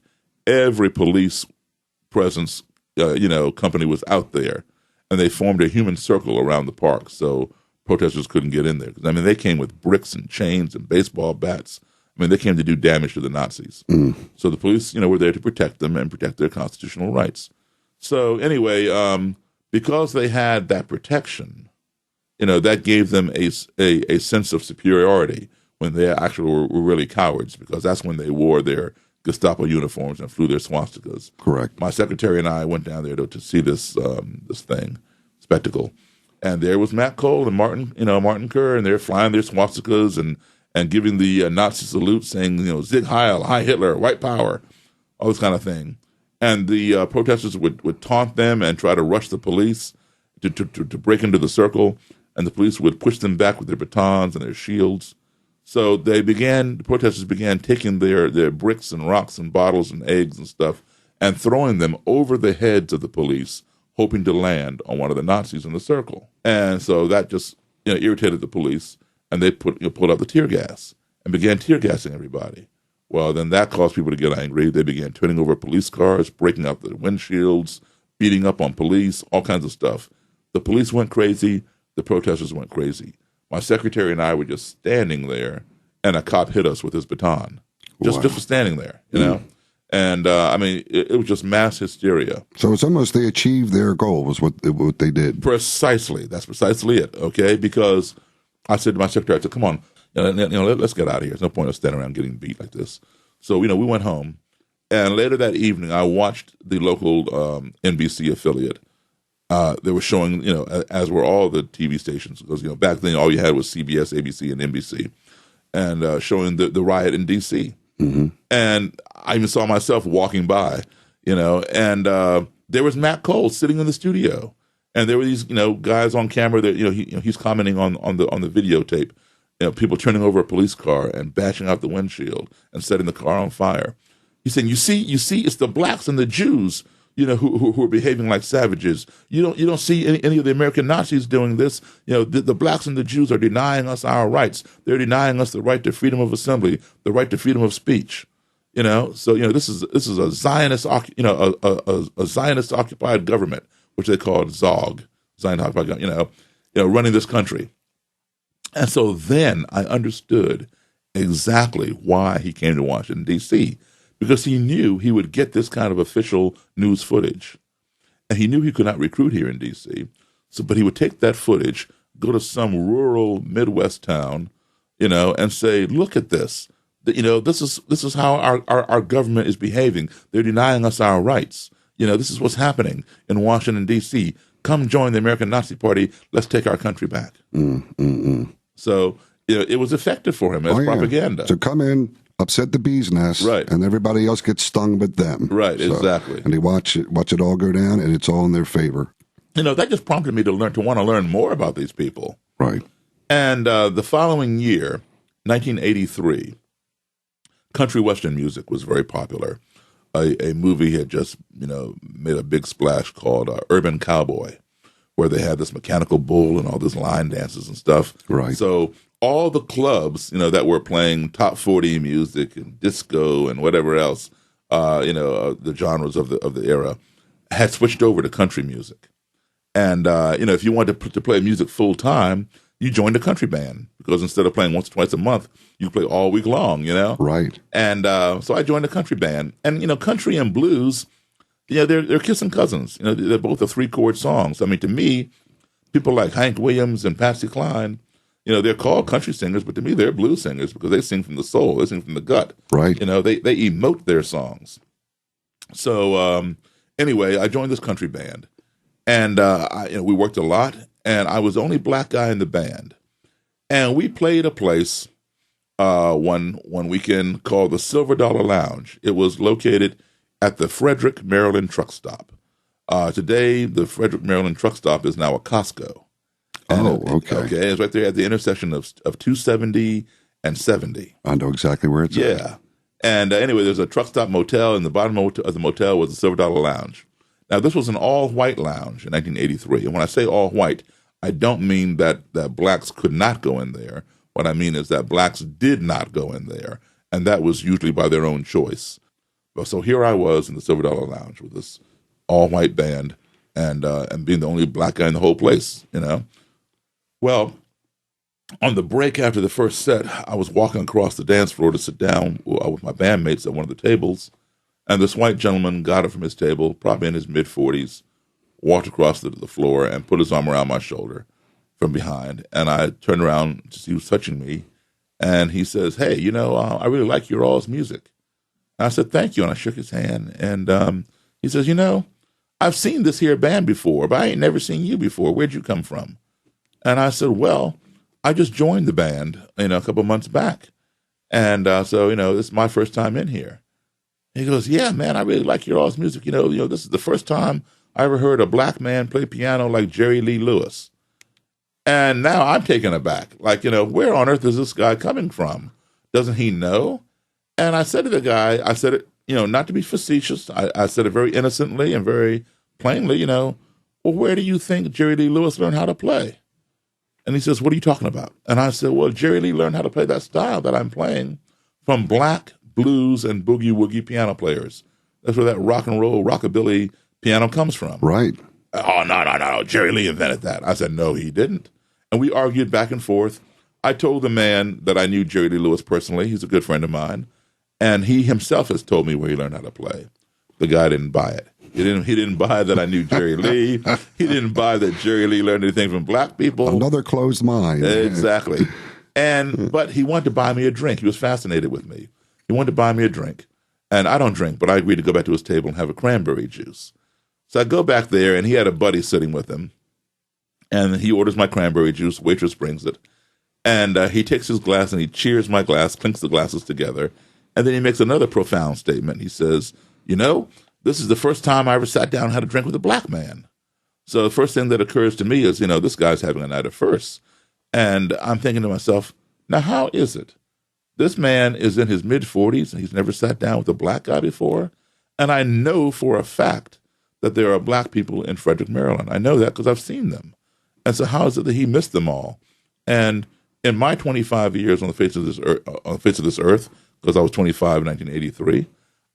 [SPEAKER 3] Every police presence, company was out there, and they formed a human circle around the park so protesters couldn't get in there. They came with bricks and chains and baseball bats. They came to do damage to the Nazis. Mm. So the police, were there to protect them and protect their constitutional rights. So anyway, because they had that protection, that gave them a sense of superiority when they actually were really cowards, because that's when they wore their Gestapo uniforms and flew their swastikas.
[SPEAKER 2] Correct.
[SPEAKER 3] My secretary and I went down there to see this spectacle, and there was Matt Cole and Martin Kerr, and they're flying their swastikas and and giving the Nazi salute, saying, Sieg Heil, Heil Hitler, white power, all this kind of thing. And the protesters would taunt them and try to rush the police to break into the circle, and the police would push them back with their batons and their shields. So the protesters began taking their bricks and rocks and bottles and eggs and stuff and throwing them over the heads of the police, hoping to land on one of the Nazis in the circle. And so that just irritated the police, and they pulled out the tear gas and began tear gassing everybody. Well, then that caused people to get angry. They began turning over police cars, breaking out the windshields, beating up on police, all kinds of stuff. The police went crazy. The protesters went crazy. My secretary and I were just standing there, and a cop hit us with his baton, just for standing there, And it was just mass hysteria.
[SPEAKER 2] So it's almost they achieved their goal was what they did.
[SPEAKER 3] Precisely. That's precisely it. Okay, because I said to my secretary, "Come on, let's get out of here. There's no point of standing around getting beat like this." So we went home, and later that evening, I watched the local NBC affiliate. They were showing, as were all the TV stations, because back then all you had was CBS, ABC, and NBC, and showing the riot in D.C. Mm-hmm. And I even saw myself walking by, and there was Matt Cole sitting in the studio, and there were these, guys on camera that, he's commenting on the videotape, people turning over a police car and bashing out the windshield and setting the car on fire. He's saying, you see, it's the blacks and the Jews, who are behaving like savages. You don't see any of the American Nazis doing this. The blacks and the Jews are denying us our rights. They're denying us the right to freedom of assembly, the right to freedom of speech. So this is a Zionist, a Zionist occupied government, which they called ZOG, Zionist occupied, running this country. And so then I understood exactly why he came to Washington, D.C., because he knew he would get this kind of official news footage. And he knew he could not recruit here in D.C., but he would take that footage, go to some rural Midwest town, and say, look at this. This is how our government is behaving. They're denying us our rights. This is what's happening in Washington, D.C. Come join the American Nazi Party. Let's take our country back. So, it was effective for him as propaganda.
[SPEAKER 2] To come in, upset the bee's nest,
[SPEAKER 3] right,
[SPEAKER 2] and everybody else gets stung but them.
[SPEAKER 3] Right, exactly.
[SPEAKER 2] And they watch it all go down, and it's all in their favor.
[SPEAKER 3] That just prompted me to want to learn more about these people.
[SPEAKER 2] Right.
[SPEAKER 3] And the following year, 1983, country western music was very popular. A movie had just, made a big splash called Urban Cowboy, where they had this mechanical bull and all this line dances and stuff.
[SPEAKER 2] Right.
[SPEAKER 3] So all the clubs, that were playing top 40 music and disco and whatever else, the genres of the era, had switched over to country music. And, if you wanted to play music full time, you joined a country band, because instead of playing once or twice a month, you play all week long,
[SPEAKER 2] Right.
[SPEAKER 3] And so I joined a country band. And, country and blues, they're kissing cousins. They're both 3-chord songs. I mean, to me, people like Hank Williams and Patsy Cline, they're called country singers, but to me, they're blues singers, because they sing from the soul. They sing from the gut.
[SPEAKER 2] Right.
[SPEAKER 3] They emote their songs. So anyway, I joined this country band, and we worked a lot, and I was the only black guy in the band. And we played a place one weekend called the Silver Dollar Lounge. It was located at the Frederick, Maryland truck stop. Today, the Frederick, Maryland truck stop is now a Costco.
[SPEAKER 2] Okay.
[SPEAKER 3] Okay, it's right there at the intersection of 270 and 70.
[SPEAKER 2] I know exactly where it's at.
[SPEAKER 3] Yeah. And anyway, there's a truck stop motel, and the bottom of the motel was the Silver Dollar Lounge. Now, this was an all-white lounge in 1983. And when I say all-white, I don't mean that blacks could not go in there. What I mean is that blacks did not go in there, and that was usually by their own choice. So here I was in the Silver Dollar Lounge with this all-white band, and being the only black guy in the whole place, Well, on the break after the first set, I was walking across the dance floor to sit down with my bandmates at one of the tables, and this white gentleman got up from his table, probably in his mid-40s, walked across the floor and put his arm around my shoulder from behind, and I turned around to see he was touching me, and he says, "Hey, I really like your all's music." And I said, "Thank you," and I shook his hand, and he says, "I've seen this here band before, but I ain't never seen you before. Where'd you come from?" And I said, "Well, I just joined the band, a couple months back. And so, this is my first time in here. He goes, yeah, man, I really like your all's music. This is the first time I ever heard a black man play piano like Jerry Lee Lewis. And now I'm taken aback. Like, where on earth is this guy coming from? Doesn't he know? And I said to the guy, I said it, not to be facetious. I said it very innocently and very plainly, well, where do you think Jerry Lee Lewis learned how to play? And he says, what are you talking about? And I said, well, Jerry Lee learned how to play that style that I'm playing from black blues and boogie woogie piano players. That's where that rock and roll, rockabilly piano comes from.
[SPEAKER 2] Right.
[SPEAKER 3] Oh, no. Jerry Lee invented that. I said, no, he didn't. And we argued back and forth. I told the man that I knew Jerry Lee Lewis personally. He's a good friend of mine. And he himself has told me where he learned how to play. The guy didn't buy it. He didn't buy that I knew Jerry Lee. He didn't buy that Jerry Lee learned anything from black people.
[SPEAKER 2] Another closed mind.
[SPEAKER 3] Exactly. But he wanted to buy me a drink. He was fascinated with me. He wanted to buy me a drink. And I don't drink, but I agreed to go back to his table and have a cranberry juice. So I go back there, and he had a buddy sitting with him. And he orders my cranberry juice. Waitress brings it. And he takes his glass, and he cheers my glass, clinks the glasses together. And then he makes another profound statement. He says, this is the first time I ever sat down and had a drink with a black man. So the first thing that occurs to me is, this guy's having a night of firsts. And I'm thinking to myself, now how is it? This man is in his mid-40s, and he's never sat down with a black guy before. And I know for a fact that there are black people in Frederick, Maryland. I know that because I've seen them. And so how is it that he missed them all? And in my 25 years on the face of this earth, because I was 25 in 1983,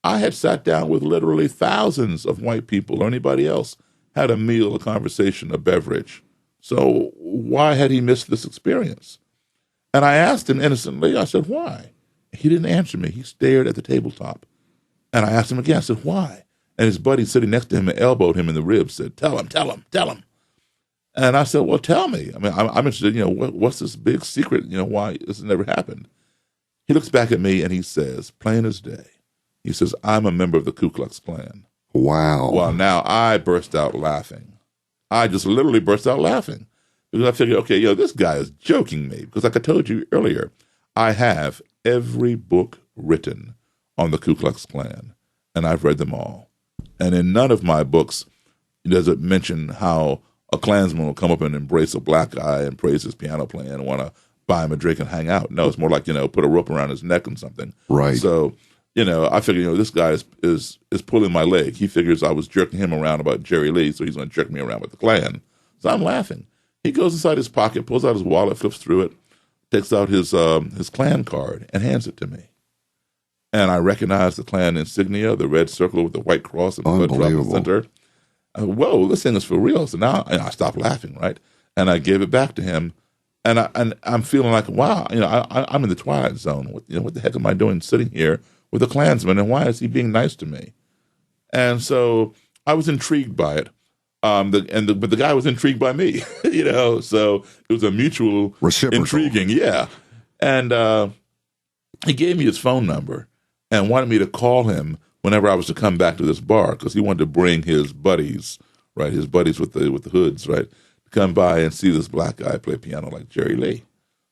[SPEAKER 3] I had sat down with literally thousands of white people or anybody else, had a meal, a conversation, a beverage. So why had he missed this experience? And I asked him innocently, I said, why? He didn't answer me. He stared at the tabletop. And I asked him again, I said, why? And his buddy sitting next to him and elbowed him in the ribs, said, tell him. And I said, well, tell me. I mean, I'm interested, what's this big secret, why this has never happened? He looks back at me and he says, plain as day, he says, I'm a member of the Ku Klux Klan.
[SPEAKER 2] Wow.
[SPEAKER 3] Well, now I burst out laughing. I just literally burst out laughing. Because I figured, okay, this guy is joking me. Because like I told you earlier, I have every book written on the Ku Klux Klan, and I've read them all. And in none of my books does it mention how a Klansman will come up and embrace a black guy and praise his piano playing and want to buy him a drink and hang out. No, it's more like, put a rope around his neck and something.
[SPEAKER 2] Right.
[SPEAKER 3] So, I figure, this guy is pulling my leg. He figures I was jerking him around about Jerry Lee, so he's going to jerk me around with the Klan. So I'm laughing. He goes inside his pocket, pulls out his wallet, flips through it, takes out his Klan card, and hands it to me. And I recognize the Klan insignia, the red circle with the white cross and the blood drop in the center. Whoa, this thing is for real. So now I stopped laughing, right? And I gave it back to him. And I'm feeling like, wow, I'm in the twilight zone. What the heck am I doing sitting here with a Klansman, and why is he being nice to me? And so I was intrigued by it. But the guy was intrigued by me, so it was a mutual intriguing, yeah. And he gave me his phone number and wanted me to call him whenever I was to come back to this bar, because he wanted to bring his buddies, right, his buddies with the hoods, right, to come by and see this black guy play piano like Jerry Lee.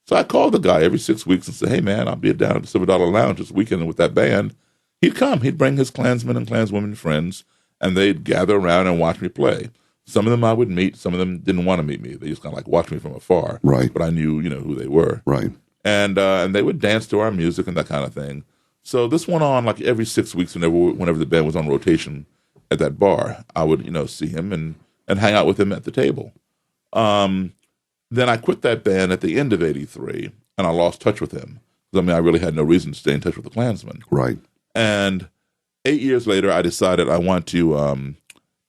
[SPEAKER 3] So I called the guy every 6 weeks and said, hey, man, I'll be down at the Silver Dollar Lounge this weekend with that band. He'd come. He'd bring his Klansmen and Klanswomen friends, and they'd gather around and watch me play. Some of them I would meet. Some of them didn't want to meet me. They just kind of like watched me from afar.
[SPEAKER 2] Right.
[SPEAKER 3] But I knew, who they were.
[SPEAKER 2] Right.
[SPEAKER 3] And they would dance to our music and that kind of thing. So this went on like every 6 weeks whenever the band was on rotation at that bar. I would, see him and hang out with him at the table. Then I quit that band at the end of 83, and I lost touch with him. I mean, I really had no reason to stay in touch with the Klansmen.
[SPEAKER 2] Right.
[SPEAKER 3] And 8 years later, I decided I want to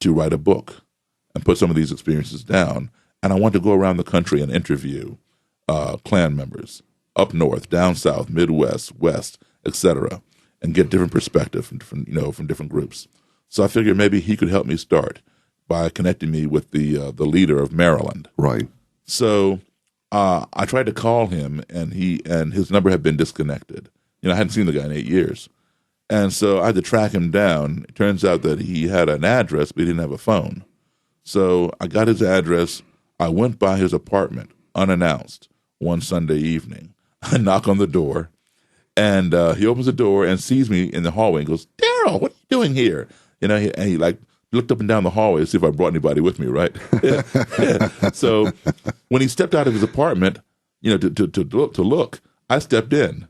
[SPEAKER 3] write a book and put some of these experiences down. And I want to go around the country and interview Klan members up north, down south, Midwest, West, etc., and get different perspective from different groups. So I figured maybe he could help me start by connecting me with the leader of Maryland.
[SPEAKER 2] Right.
[SPEAKER 3] So I tried to call him, and his number had been disconnected. I hadn't seen the guy in 8 years. And so I had to track him down. It turns out that he had an address, but he didn't have a phone. So I got his address. I went by his apartment unannounced, one Sunday evening. I knock on the door, and he opens the door and sees me in the hallway and goes, "Daryl, what are you doing here?" And he like looked up and down the hallway to see if I brought anybody with me, right? So when he stepped out of his apartment, to look, I stepped in.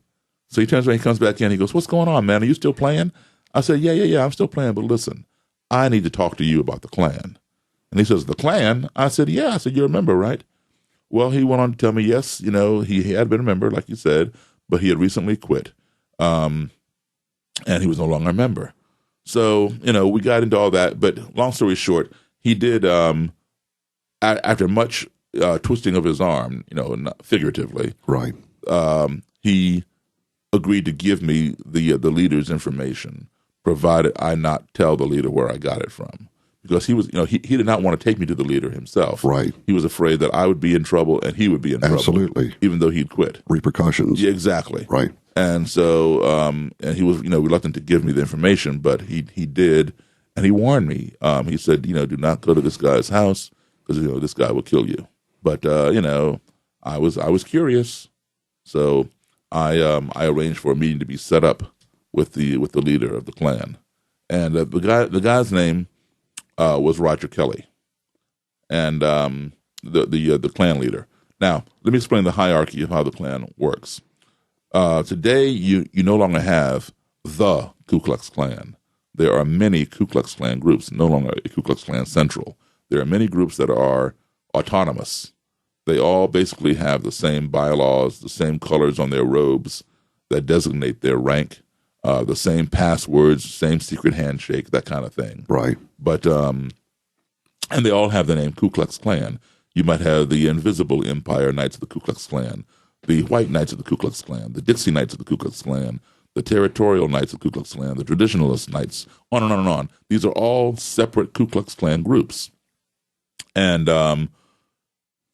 [SPEAKER 3] So he turns around, he comes back in, he goes, "What's going on, man? Are you still playing?" I said, Yeah, I'm still playing, but listen, I need to talk to you about the Klan. And he says, "The Klan?" I said, "Yeah." I said, "You're a member, right?" Well, he went on to tell me, yes, he had been a member, like you said, but he had recently quit. And he was no longer a member. So, we got into all that. But long story short, he did, after much twisting of his arm, not figuratively,
[SPEAKER 2] right?
[SPEAKER 3] He agreed to give me the leader's information, provided I not tell the leader where I got it from. Because he was, he did not want to take me to the leader himself.
[SPEAKER 2] Right.
[SPEAKER 3] He was afraid that I would be in trouble and he would be in trouble.
[SPEAKER 2] Absolutely.
[SPEAKER 3] Even though he'd quit.
[SPEAKER 2] Repercussions.
[SPEAKER 3] Yeah, exactly.
[SPEAKER 2] Right.
[SPEAKER 3] And so, and he was, reluctant to give me the information, but he did, and he warned me. He said, do not go to this guy's house because this guy will kill you. But I was curious, so I arranged for a meeting to be set up with the leader of the Klan, and the guy's name was Roger Kelly, and the Klan leader. Now, let me explain the hierarchy of how the Klan works. Today, you no longer have the Ku Klux Klan. There are many Ku Klux Klan groups, no longer a Ku Klux Klan Central. There are many groups that are autonomous. They all basically have the same bylaws, the same colors on their robes that designate their rank, the same passwords, same secret handshake, that kind of thing.
[SPEAKER 2] Right.
[SPEAKER 3] But and they all have the name Ku Klux Klan. You might have the Invisible Empire Knights of the Ku Klux Klan, the White Knights of the Ku Klux Klan, the Dixie Knights of the Ku Klux Klan, the Territorial Knights of the Ku Klux Klan, the Traditionalist Knights, on and on and on. These are all separate Ku Klux Klan groups. And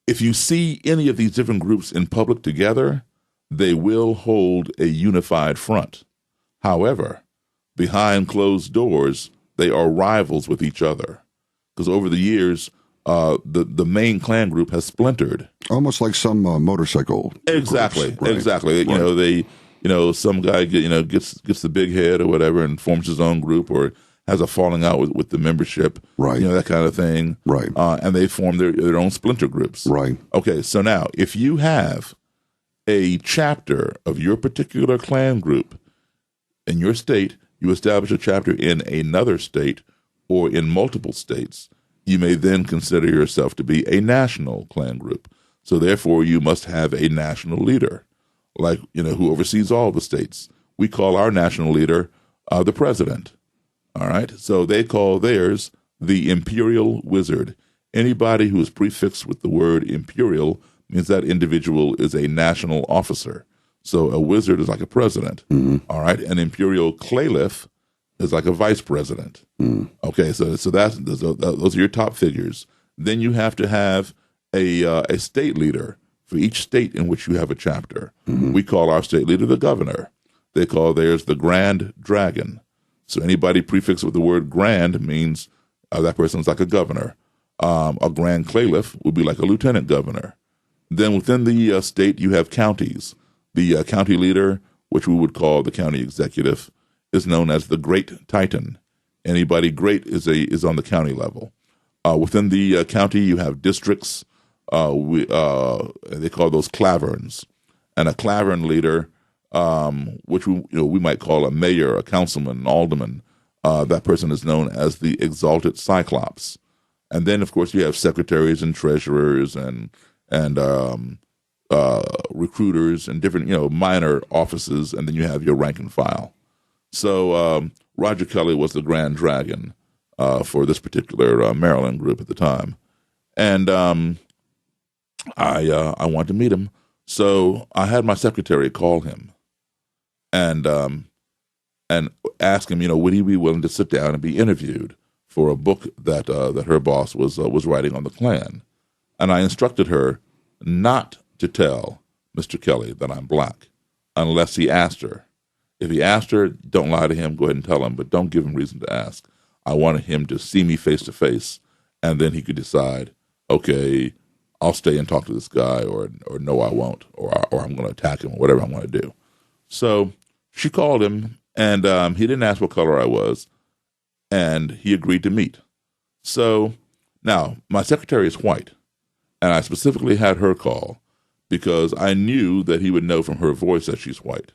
[SPEAKER 3] if you see any of these different groups in public together, they will hold a unified front. However, behind closed doors, they are rivals with each other. Because over the years, the main Klan group has splintered.
[SPEAKER 2] Almost like some motorcycle.
[SPEAKER 3] Exactly,
[SPEAKER 2] groups. Right.
[SPEAKER 3] Exactly.
[SPEAKER 2] Right.
[SPEAKER 3] Some guy gets the big head or whatever and forms his own group or has a falling out with the membership.
[SPEAKER 2] Right.
[SPEAKER 3] That kind of thing.
[SPEAKER 2] Right.
[SPEAKER 3] And they form their own splinter groups.
[SPEAKER 2] Right.
[SPEAKER 3] Okay, so now if you have a chapter of your particular Klan group in your state, you establish a chapter in another state or in multiple states, you may then consider yourself to be a national Klan group. So therefore, you must have a national leader, like, who oversees all the states. We call our national leader the president. All right. So they call theirs the imperial wizard. Anybody who is prefixed with the word imperial means that individual is a national officer. So a wizard is like a president. Mm-hmm. All right. An imperial caliph is like a vice president. Mm. Okay. So those are your top figures. Then you have to have a state leader for each state in which you have a chapter. Mm-hmm. We call our state leader the governor. They call theirs the Grand Dragon. So anybody prefixed with the word grand means that person's like a governor. A grand caliph would be like a lieutenant governor. Then within the state, you have counties. The county leader, which we would call the county executive, is known as the Great Titan. Anybody great is on the county level. Within the county, you have districts. They call those claverns, and a clavern leader, which we might call a mayor, a councilman, an alderman. That person is known as the Exalted Cyclops. And then, of course, you have secretaries and treasurers and recruiters and different minor offices, and then you have your rank and file. So Roger Kelly was the Grand Dragon for this particular Maryland group at the time, and I wanted to meet him, so I had my secretary call him and ask him, would he be willing to sit down and be interviewed for a book that her boss was writing on the Klan, and I instructed her not to tell Mr. Kelly that I'm black unless he asked her. If he asked her, don't lie to him, go ahead and tell him, but don't give him reason to ask. I wanted him to see me face to face, and then he could decide, okay, I'll stay and talk to this guy, or no, I won't, or I'm going to attack him, or whatever I'm going to do. So she called him, and he didn't ask what color I was, and he agreed to meet. So now my secretary is white, and I specifically had her call because I knew that he would know from her voice that she's white,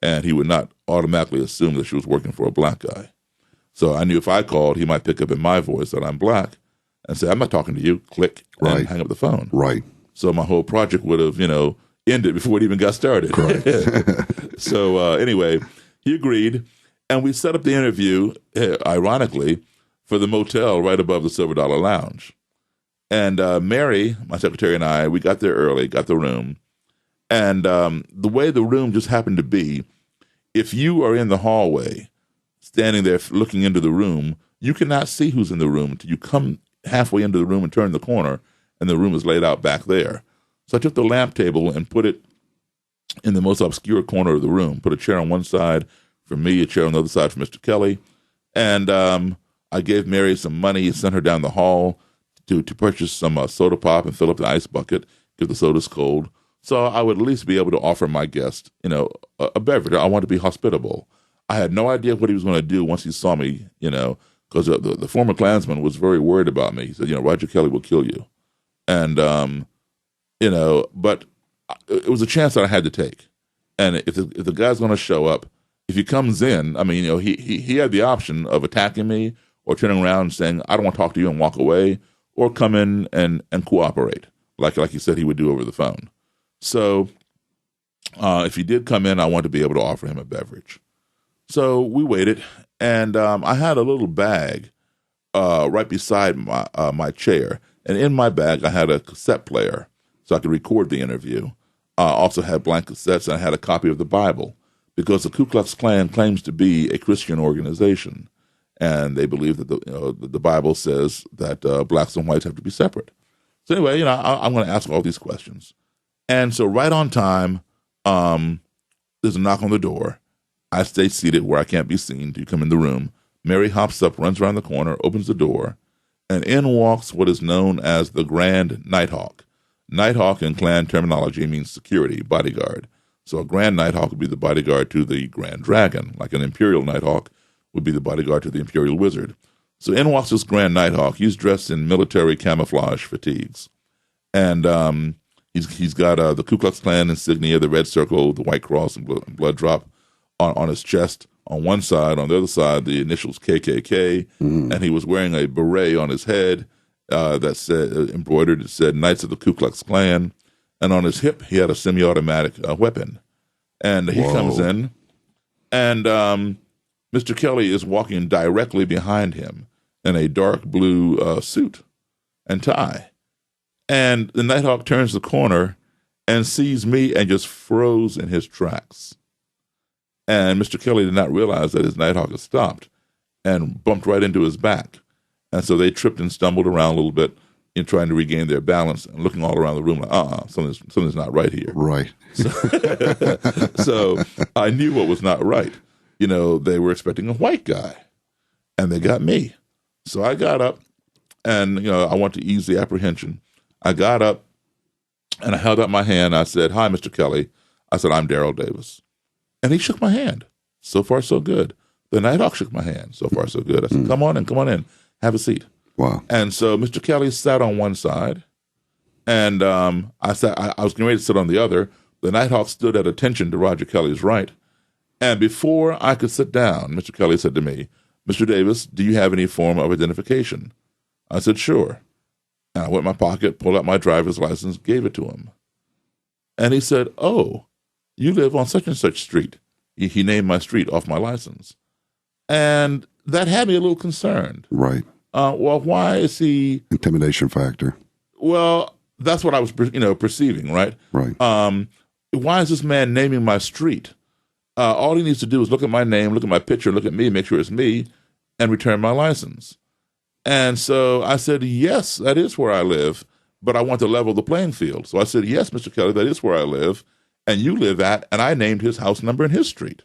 [SPEAKER 3] and he would not automatically assume that she was working for a black guy. So I knew if I called, he might pick up in my voice that I'm black and say, I'm not talking to you, click, and hang up the phone.
[SPEAKER 2] Right.
[SPEAKER 3] So my whole project would have, ended before it even got started. Right. So anyway, he agreed, and we set up the interview, ironically, for the motel right above the Silver Dollar Lounge. And Mary, my secretary, and I, we got there early, got the room. And the way the room just happened to be, if you are in the hallway, standing there looking into the room, you cannot see who's in the room until you come halfway into the room and turn the corner, and the room is laid out back there. So I took the lamp table and put it in the most obscure corner of the room, put a chair on one side for me, a chair on the other side for Mr. Kelly. And I gave Mary some money, sent her down the hall to purchase some soda pop and fill up the ice bucket because the soda's cold. So I would at least be able to offer my guest, a beverage. I wanted to be hospitable. I had no idea what he was going to do once he saw me, because the former Klansman was very worried about me. He said, Roger Kelly will kill you. And, but it was a chance that I had to take. And if the guy's going to show up, if he comes in, he had the option of attacking me or turning around and saying, I don't want to talk to you and walk away, or come in and cooperate, like he said he would do over the phone. So if he did come in, I wanted to be able to offer him a beverage. So we waited, and I had a little bag right beside my chair. And in my bag, I had a cassette player so I could record the interview. I also had blank cassettes, and I had a copy of the Bible, because the Ku Klux Klan claims to be a Christian organization, and they believe that the Bible says that blacks and whites have to be separate. So anyway, I'm going to ask all these questions. And so right on time, there's a knock on the door. I stay seated where I can't be seen. You come in the room. Mary hops up, runs around the corner, opens the door, and in walks what is known as the Grand Nighthawk. Nighthawk in Klan terminology means security, bodyguard. So a Grand Nighthawk would be the bodyguard to the Grand Dragon, like an Imperial Nighthawk would be the bodyguard to the Imperial Wizard. So in walks this Grand Nighthawk. He's dressed in military camouflage fatigues. And he's got the Ku Klux Klan insignia, the red circle, the white cross, and blood drop on his chest on one side. On the other side, the initials KKK. And he was wearing a beret on his head that said, embroidered, it said Knights of the Ku Klux Klan. And on his hip, he had a semi-automatic weapon. And he comes in, and Mr. Kelly is walking directly behind him in a dark blue suit and tie. And the Nighthawk turns the corner and sees me and just froze in his tracks. And Mr. Kelly did not realize that his Nighthawk had stopped and bumped right into his back. And so they tripped and stumbled around a little bit in trying to regain their balance and looking all around the room like, something's not right here.
[SPEAKER 2] Right.
[SPEAKER 3] So I knew what was not right. They were expecting a white guy, and they got me. So I got up, and, I want to ease the apprehension. I got up, and I held out my hand. I said, "Hi, Mr. Kelly." I said, "I'm Daryl Davis." And he shook my hand. So far, so good. The Nighthawk shook my hand. So far, so good. I said, come on in. Have a seat.
[SPEAKER 2] Wow.
[SPEAKER 3] And so Mr. Kelly sat on one side, and I was getting ready to sit on the other. The Nighthawk stood at attention to Roger Kelly's right. And before I could sit down, Mr. Kelly said to me, "Mr. Davis, do you have any form of identification?" I said, "Sure." And I went in my pocket, pulled out my driver's license, gave it to him. And he said, "Oh, you live on such and such street." He named my street off my license. And that had me a little concerned.
[SPEAKER 2] Right.
[SPEAKER 3] Well, why is he...
[SPEAKER 2] Intimidation factor.
[SPEAKER 3] Well, that's what I was, perceiving, right?
[SPEAKER 2] Right.
[SPEAKER 3] Why is this man naming my street? All he needs to do is look at my name, look at my picture, look at me, make sure it's me, and return my license. And so I said, "Yes, that is where I live, but I want to level the playing field." So I said, "Yes, Mr. Kelly, that is where I live, and you live at," and I named his house number in his street,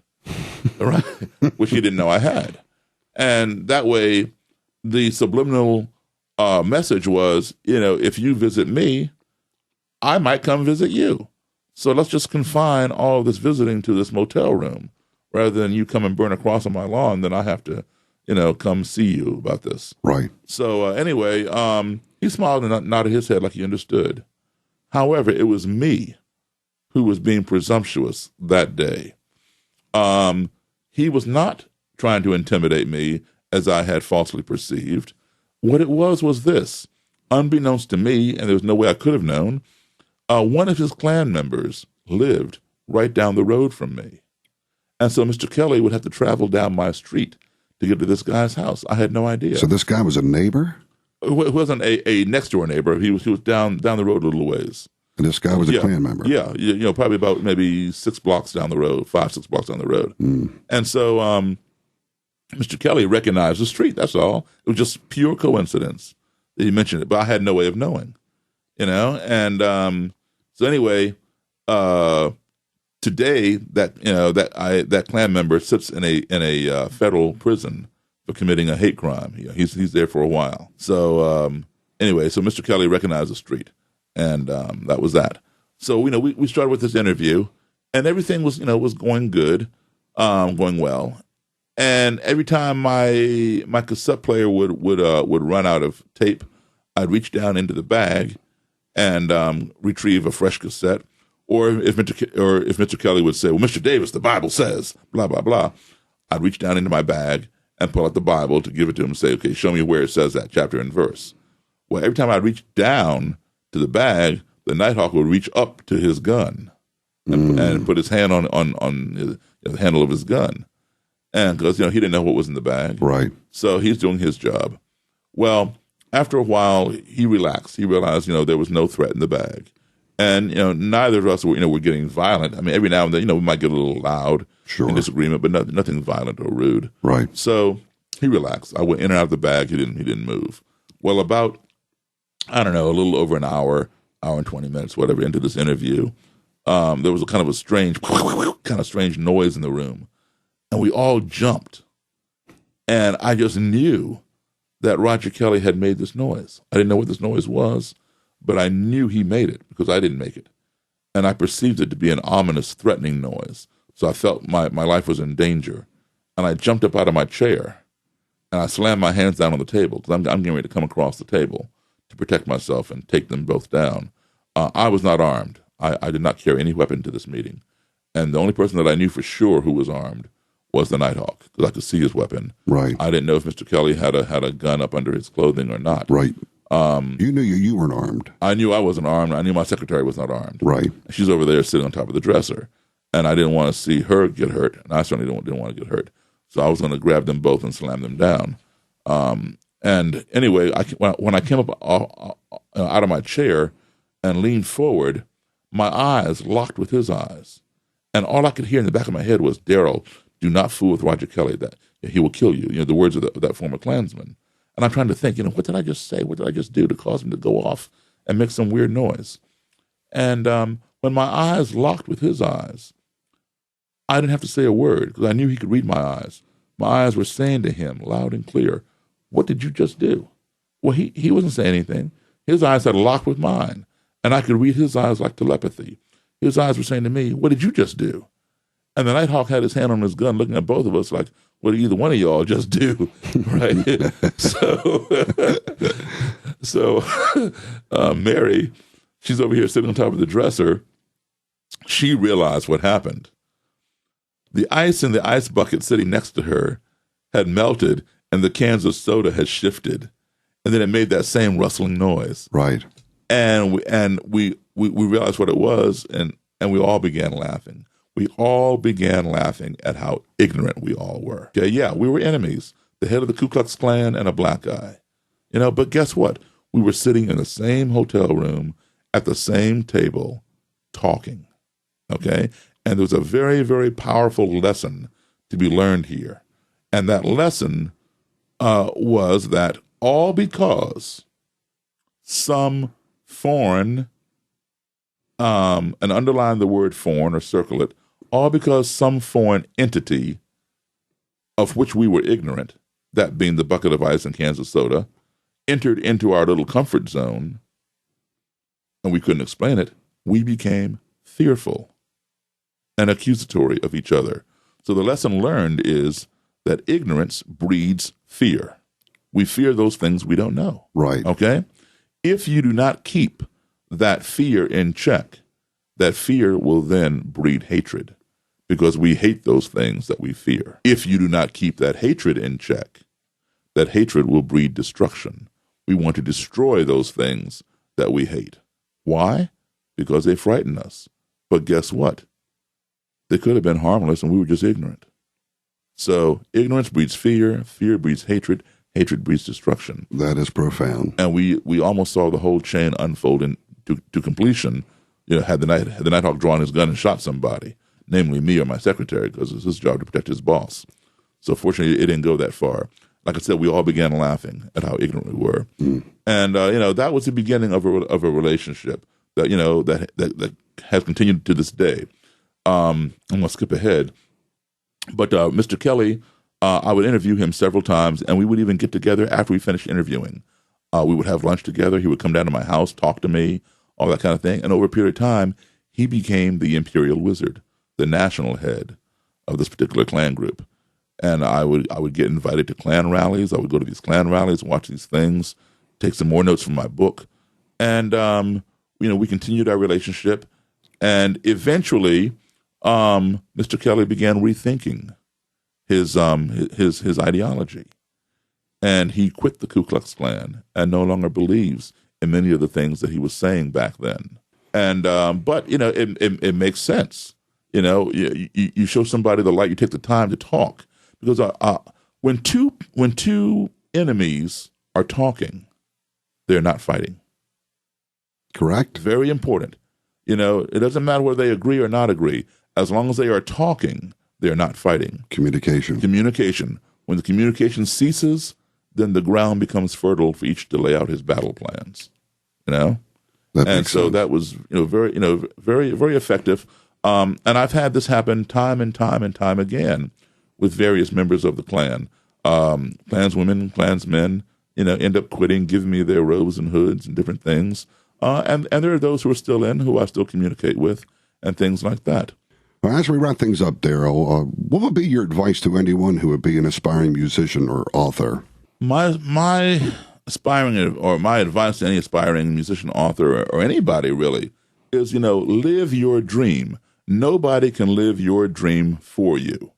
[SPEAKER 3] right? Which he didn't know I had. And that way, the subliminal message was, if you visit me, I might come visit you. So let's just confine all of this visiting to this motel room rather than you come and burn a cross on my lawn. Then I have to, come see you about this.
[SPEAKER 2] Right.
[SPEAKER 3] So anyway, he smiled and nodded his head like he understood. However, it was me who was being presumptuous that day. He was not trying to intimidate me as I had falsely perceived. What it was this. Unbeknownst to me, and there was no way I could have known, one of his Klan members lived right down the road from me. And so Mr. Kelly would have to travel down my street to get to this guy's house. I had no idea.
[SPEAKER 2] So this guy was a neighbor?
[SPEAKER 3] It wasn't a next-door neighbor. He was down the road a little ways.
[SPEAKER 2] And this guy was a Klan member?
[SPEAKER 3] Yeah, probably about maybe 6 blocks down the road, 5-6 blocks down the road. And so Mr. Kelly recognized the street, that's all. It was just pure coincidence that he mentioned it, but I had no way of knowing, And so anyway, today that Klan member sits in a federal prison for committing a hate crime. He's there for a while. So anyway, so Mr. Kelly recognized the street. And that was that. So, we started with this interview, and everything was going good, going well. And every time my cassette player would run out of tape, I'd reach down into the bag and retrieve a fresh cassette. Or if Mr. Kelly would say, "Well, Mr. Davis, the Bible says blah blah blah," I'd reach down into my bag and pull out the Bible to give it to him and say, "Okay, show me where it says that chapter and verse." Well, every time I reached down to the bag, the Nighthawk would reach up to his gun and put his hand on the handle of his gun, and because he didn't know what was in the bag,
[SPEAKER 2] right? So
[SPEAKER 3] he's doing his job. Well, after a while, he relaxed. He realized there was no threat in the bag, and neither of us were getting violent. I mean, every now and then we might get a little loud in disagreement, but nothing violent or rude.
[SPEAKER 2] Right.
[SPEAKER 3] So he relaxed. I went in and out of the bag. He didn't move. Well, about a little over an hour and 20 minutes, whatever, into this interview, there was a kind of strange noise in the room, and we all jumped. And I just knew that Roger Kelly had made this noise. I didn't know what this noise was, but I knew he made it because I didn't make it. And I perceived it to be an ominous, threatening noise. So I felt my life was in danger. And I jumped up out of my chair, and I slammed my hands down on the table because I'm getting ready to come across the table to protect myself and take them both down. I was not armed. I did not carry any weapon to this meeting. And the only person that I knew for sure who was armed was the Nighthawk, because I could see his weapon.
[SPEAKER 2] Right.
[SPEAKER 3] I didn't know if Mr. Kelly had a gun up under his clothing or not.
[SPEAKER 2] Right. You knew you weren't armed.
[SPEAKER 3] I knew I wasn't armed. I knew my secretary was not armed.
[SPEAKER 2] Right.
[SPEAKER 3] She's over there sitting on top of the dresser, and I didn't want to see her get hurt, and I certainly didn't want to get hurt. So I was going to grab them both and slam them down. And anyway, when I came up out of my chair and leaned forward, my eyes locked with his eyes. And all I could hear in the back of my head was, "Daryl, do not fool with Roger Kelly, that he will kill you." The words of that former Klansman. And I'm trying to think, what did I just say? What did I just do to cause him to go off and make some weird noise? And when my eyes locked with his eyes, I didn't have to say a word because I knew he could read my eyes. My eyes were saying to him loud and clear, "What did you just do?" Well, he wasn't saying anything. His eyes had locked with mine, and I could read his eyes like telepathy. His eyes were saying to me, "What did you just do?" And the Nighthawk had his hand on his gun looking at both of us like, "What did either one of y'all just do?" Right? So Mary, she's over here sitting on top of the dresser. She realized what happened. The ice in the ice bucket sitting next to her had melted, and the cans of soda had shifted, and then it made that same rustling noise.
[SPEAKER 2] Right.
[SPEAKER 3] And we realized what it was, and we all began laughing. We all began laughing at how ignorant we all were. Okay, yeah, we were enemies, the head of the Ku Klux Klan and a black guy. But guess what? We were sitting in the same hotel room at the same table talking. Okay? And there was a very, very powerful lesson to be learned here. And that lesson was that all because some foreign, and underline the word foreign or circle it, all because some foreign entity of which we were ignorant, that being the bucket of ice and cans of soda, entered into our little comfort zone, and we couldn't explain it, we became fearful and accusatory of each other. So the lesson learned is that ignorance breeds fear. We fear those things we don't know.
[SPEAKER 2] Right.
[SPEAKER 3] Okay? If you do not keep that fear in check, that fear will then breed hatred because we hate those things that we fear. If you do not keep that hatred in check, that hatred will breed destruction. We want to destroy those things that we hate. Why? Because they frighten us. But guess what? They could have been harmless and we were just ignorant. So ignorance breeds fear, fear breeds hatred, hatred breeds destruction.
[SPEAKER 2] That is profound. And
[SPEAKER 3] we almost saw the whole chain unfolding to completion. Had the Nighthawk drawn his gun and shot somebody, namely me or my secretary, because it's his job to protect his boss. So fortunately, it didn't go that far. Like I said, we all began laughing at how ignorant we were, and that was the beginning of a relationship that has continued to this day. I'm gonna skip ahead, but Mr. Kelly, I would interview him several times, and we would even get together after we finished interviewing. We would have lunch together. He would come down to my house, talk to me, all that kind of thing. And over a period of time, he became the imperial wizard, the national head of this particular clan group. And I would get invited to clan rallies. I would go to these clan rallies, watch these things, take some more notes from my book. And, we continued our relationship. And eventually, Mr. Kelly began rethinking his ideology. And he quit the Ku Klux Klan and no longer believes in many of the things that he was saying back then. And but it makes sense. You show somebody the light. You take the time to talk, because when two enemies are talking, they're not fighting.
[SPEAKER 2] Correct.
[SPEAKER 3] Very important. It doesn't matter whether they agree or not agree. As long as they are talking, they're not fighting. Communication. When the communication ceases, then the ground becomes fertile for each to lay out his battle plans. And so that was very very effective. And I've had this happen time and time again with various members of the Klan. Klanswomen, Klansmen, end up quitting, giving me their robes and hoods and different things. And there are those who are still in, who I still communicate with, and things like that.
[SPEAKER 2] Well, as we wrap things up, Daryl, what would be your advice to anyone who would be an aspiring musician or author?
[SPEAKER 3] My advice to any aspiring musician, author, or anybody really is, live your dream. Nobody can live your dream for you.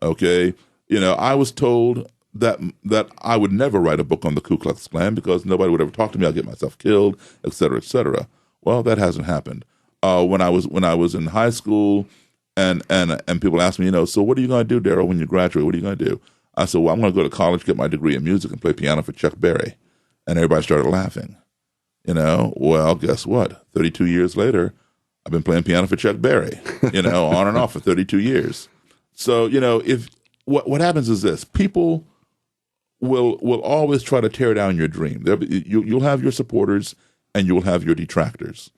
[SPEAKER 3] Okay? I was told that I would never write a book on the Ku Klux Klan because nobody would ever talk to me. I'll get myself killed, et cetera, et cetera. Well, that hasn't happened. When I was in high school, and people ask me, so what are you going to do, Daryl, when you graduate? What are you going to do? I said, well, I'm going to go to college, get my degree in music, and play piano for Chuck Berry. And everybody started laughing. Well, guess what? 32 years later, I've been playing piano for Chuck Berry, on and off for 32 years. So, if what happens is this, people will always try to tear down your dream. You'll have your supporters and you'll have your detractors.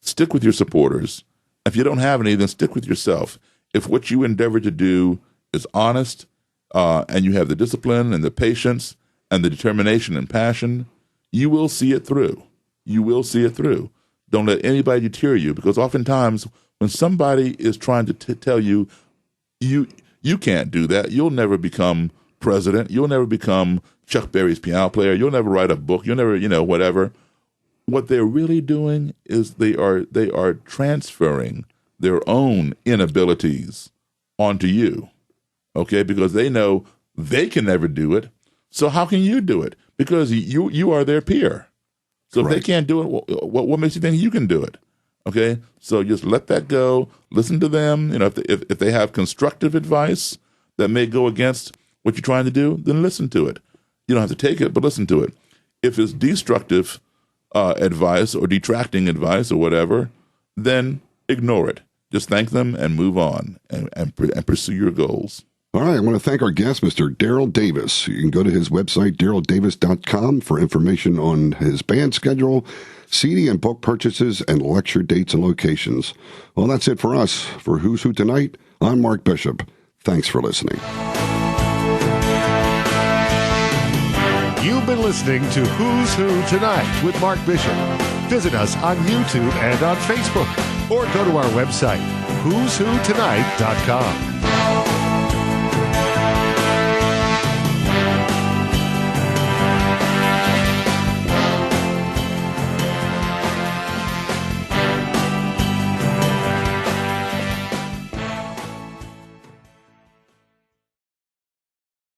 [SPEAKER 3] Stick with your supporters. If you don't have any, then stick with yourself. If what you endeavor to do is honest, and you have the discipline and the patience and the determination and passion, you will see it through. You will see it through. Don't let anybody deter you, because oftentimes when somebody is trying to tell you, you can't do that, you'll never become president, you'll never become Chuck Berry's piano player, you'll never write a book, you'll never, whatever. What they're really doing is they are transferring their own inabilities onto you. Okay, because they know they can never do it. So how can you do it? Because you are their peer. So if they can't do it, what makes you think you can do it? Okay, so just let that go. Listen to them. If they have constructive advice that may go against what you're trying to do, then listen to it. You don't have to take it, but listen to it. If it's destructive advice or detracting advice or whatever, then ignore it. Just thank them and move on and pursue your goals.
[SPEAKER 2] All right, I want to thank our guest, Mr. Daryl Davis. You can go to his website, daryldavis.com, for information on his band schedule, CD and book purchases, and lecture dates and locations. Well, that's it for us. For Who's Who Tonight, I'm Mark Bishop. Thanks for listening.
[SPEAKER 1] You've been listening to Who's Who Tonight with Mark Bishop. Visit us on YouTube and on Facebook, or go to our website, who'swhotonight.com.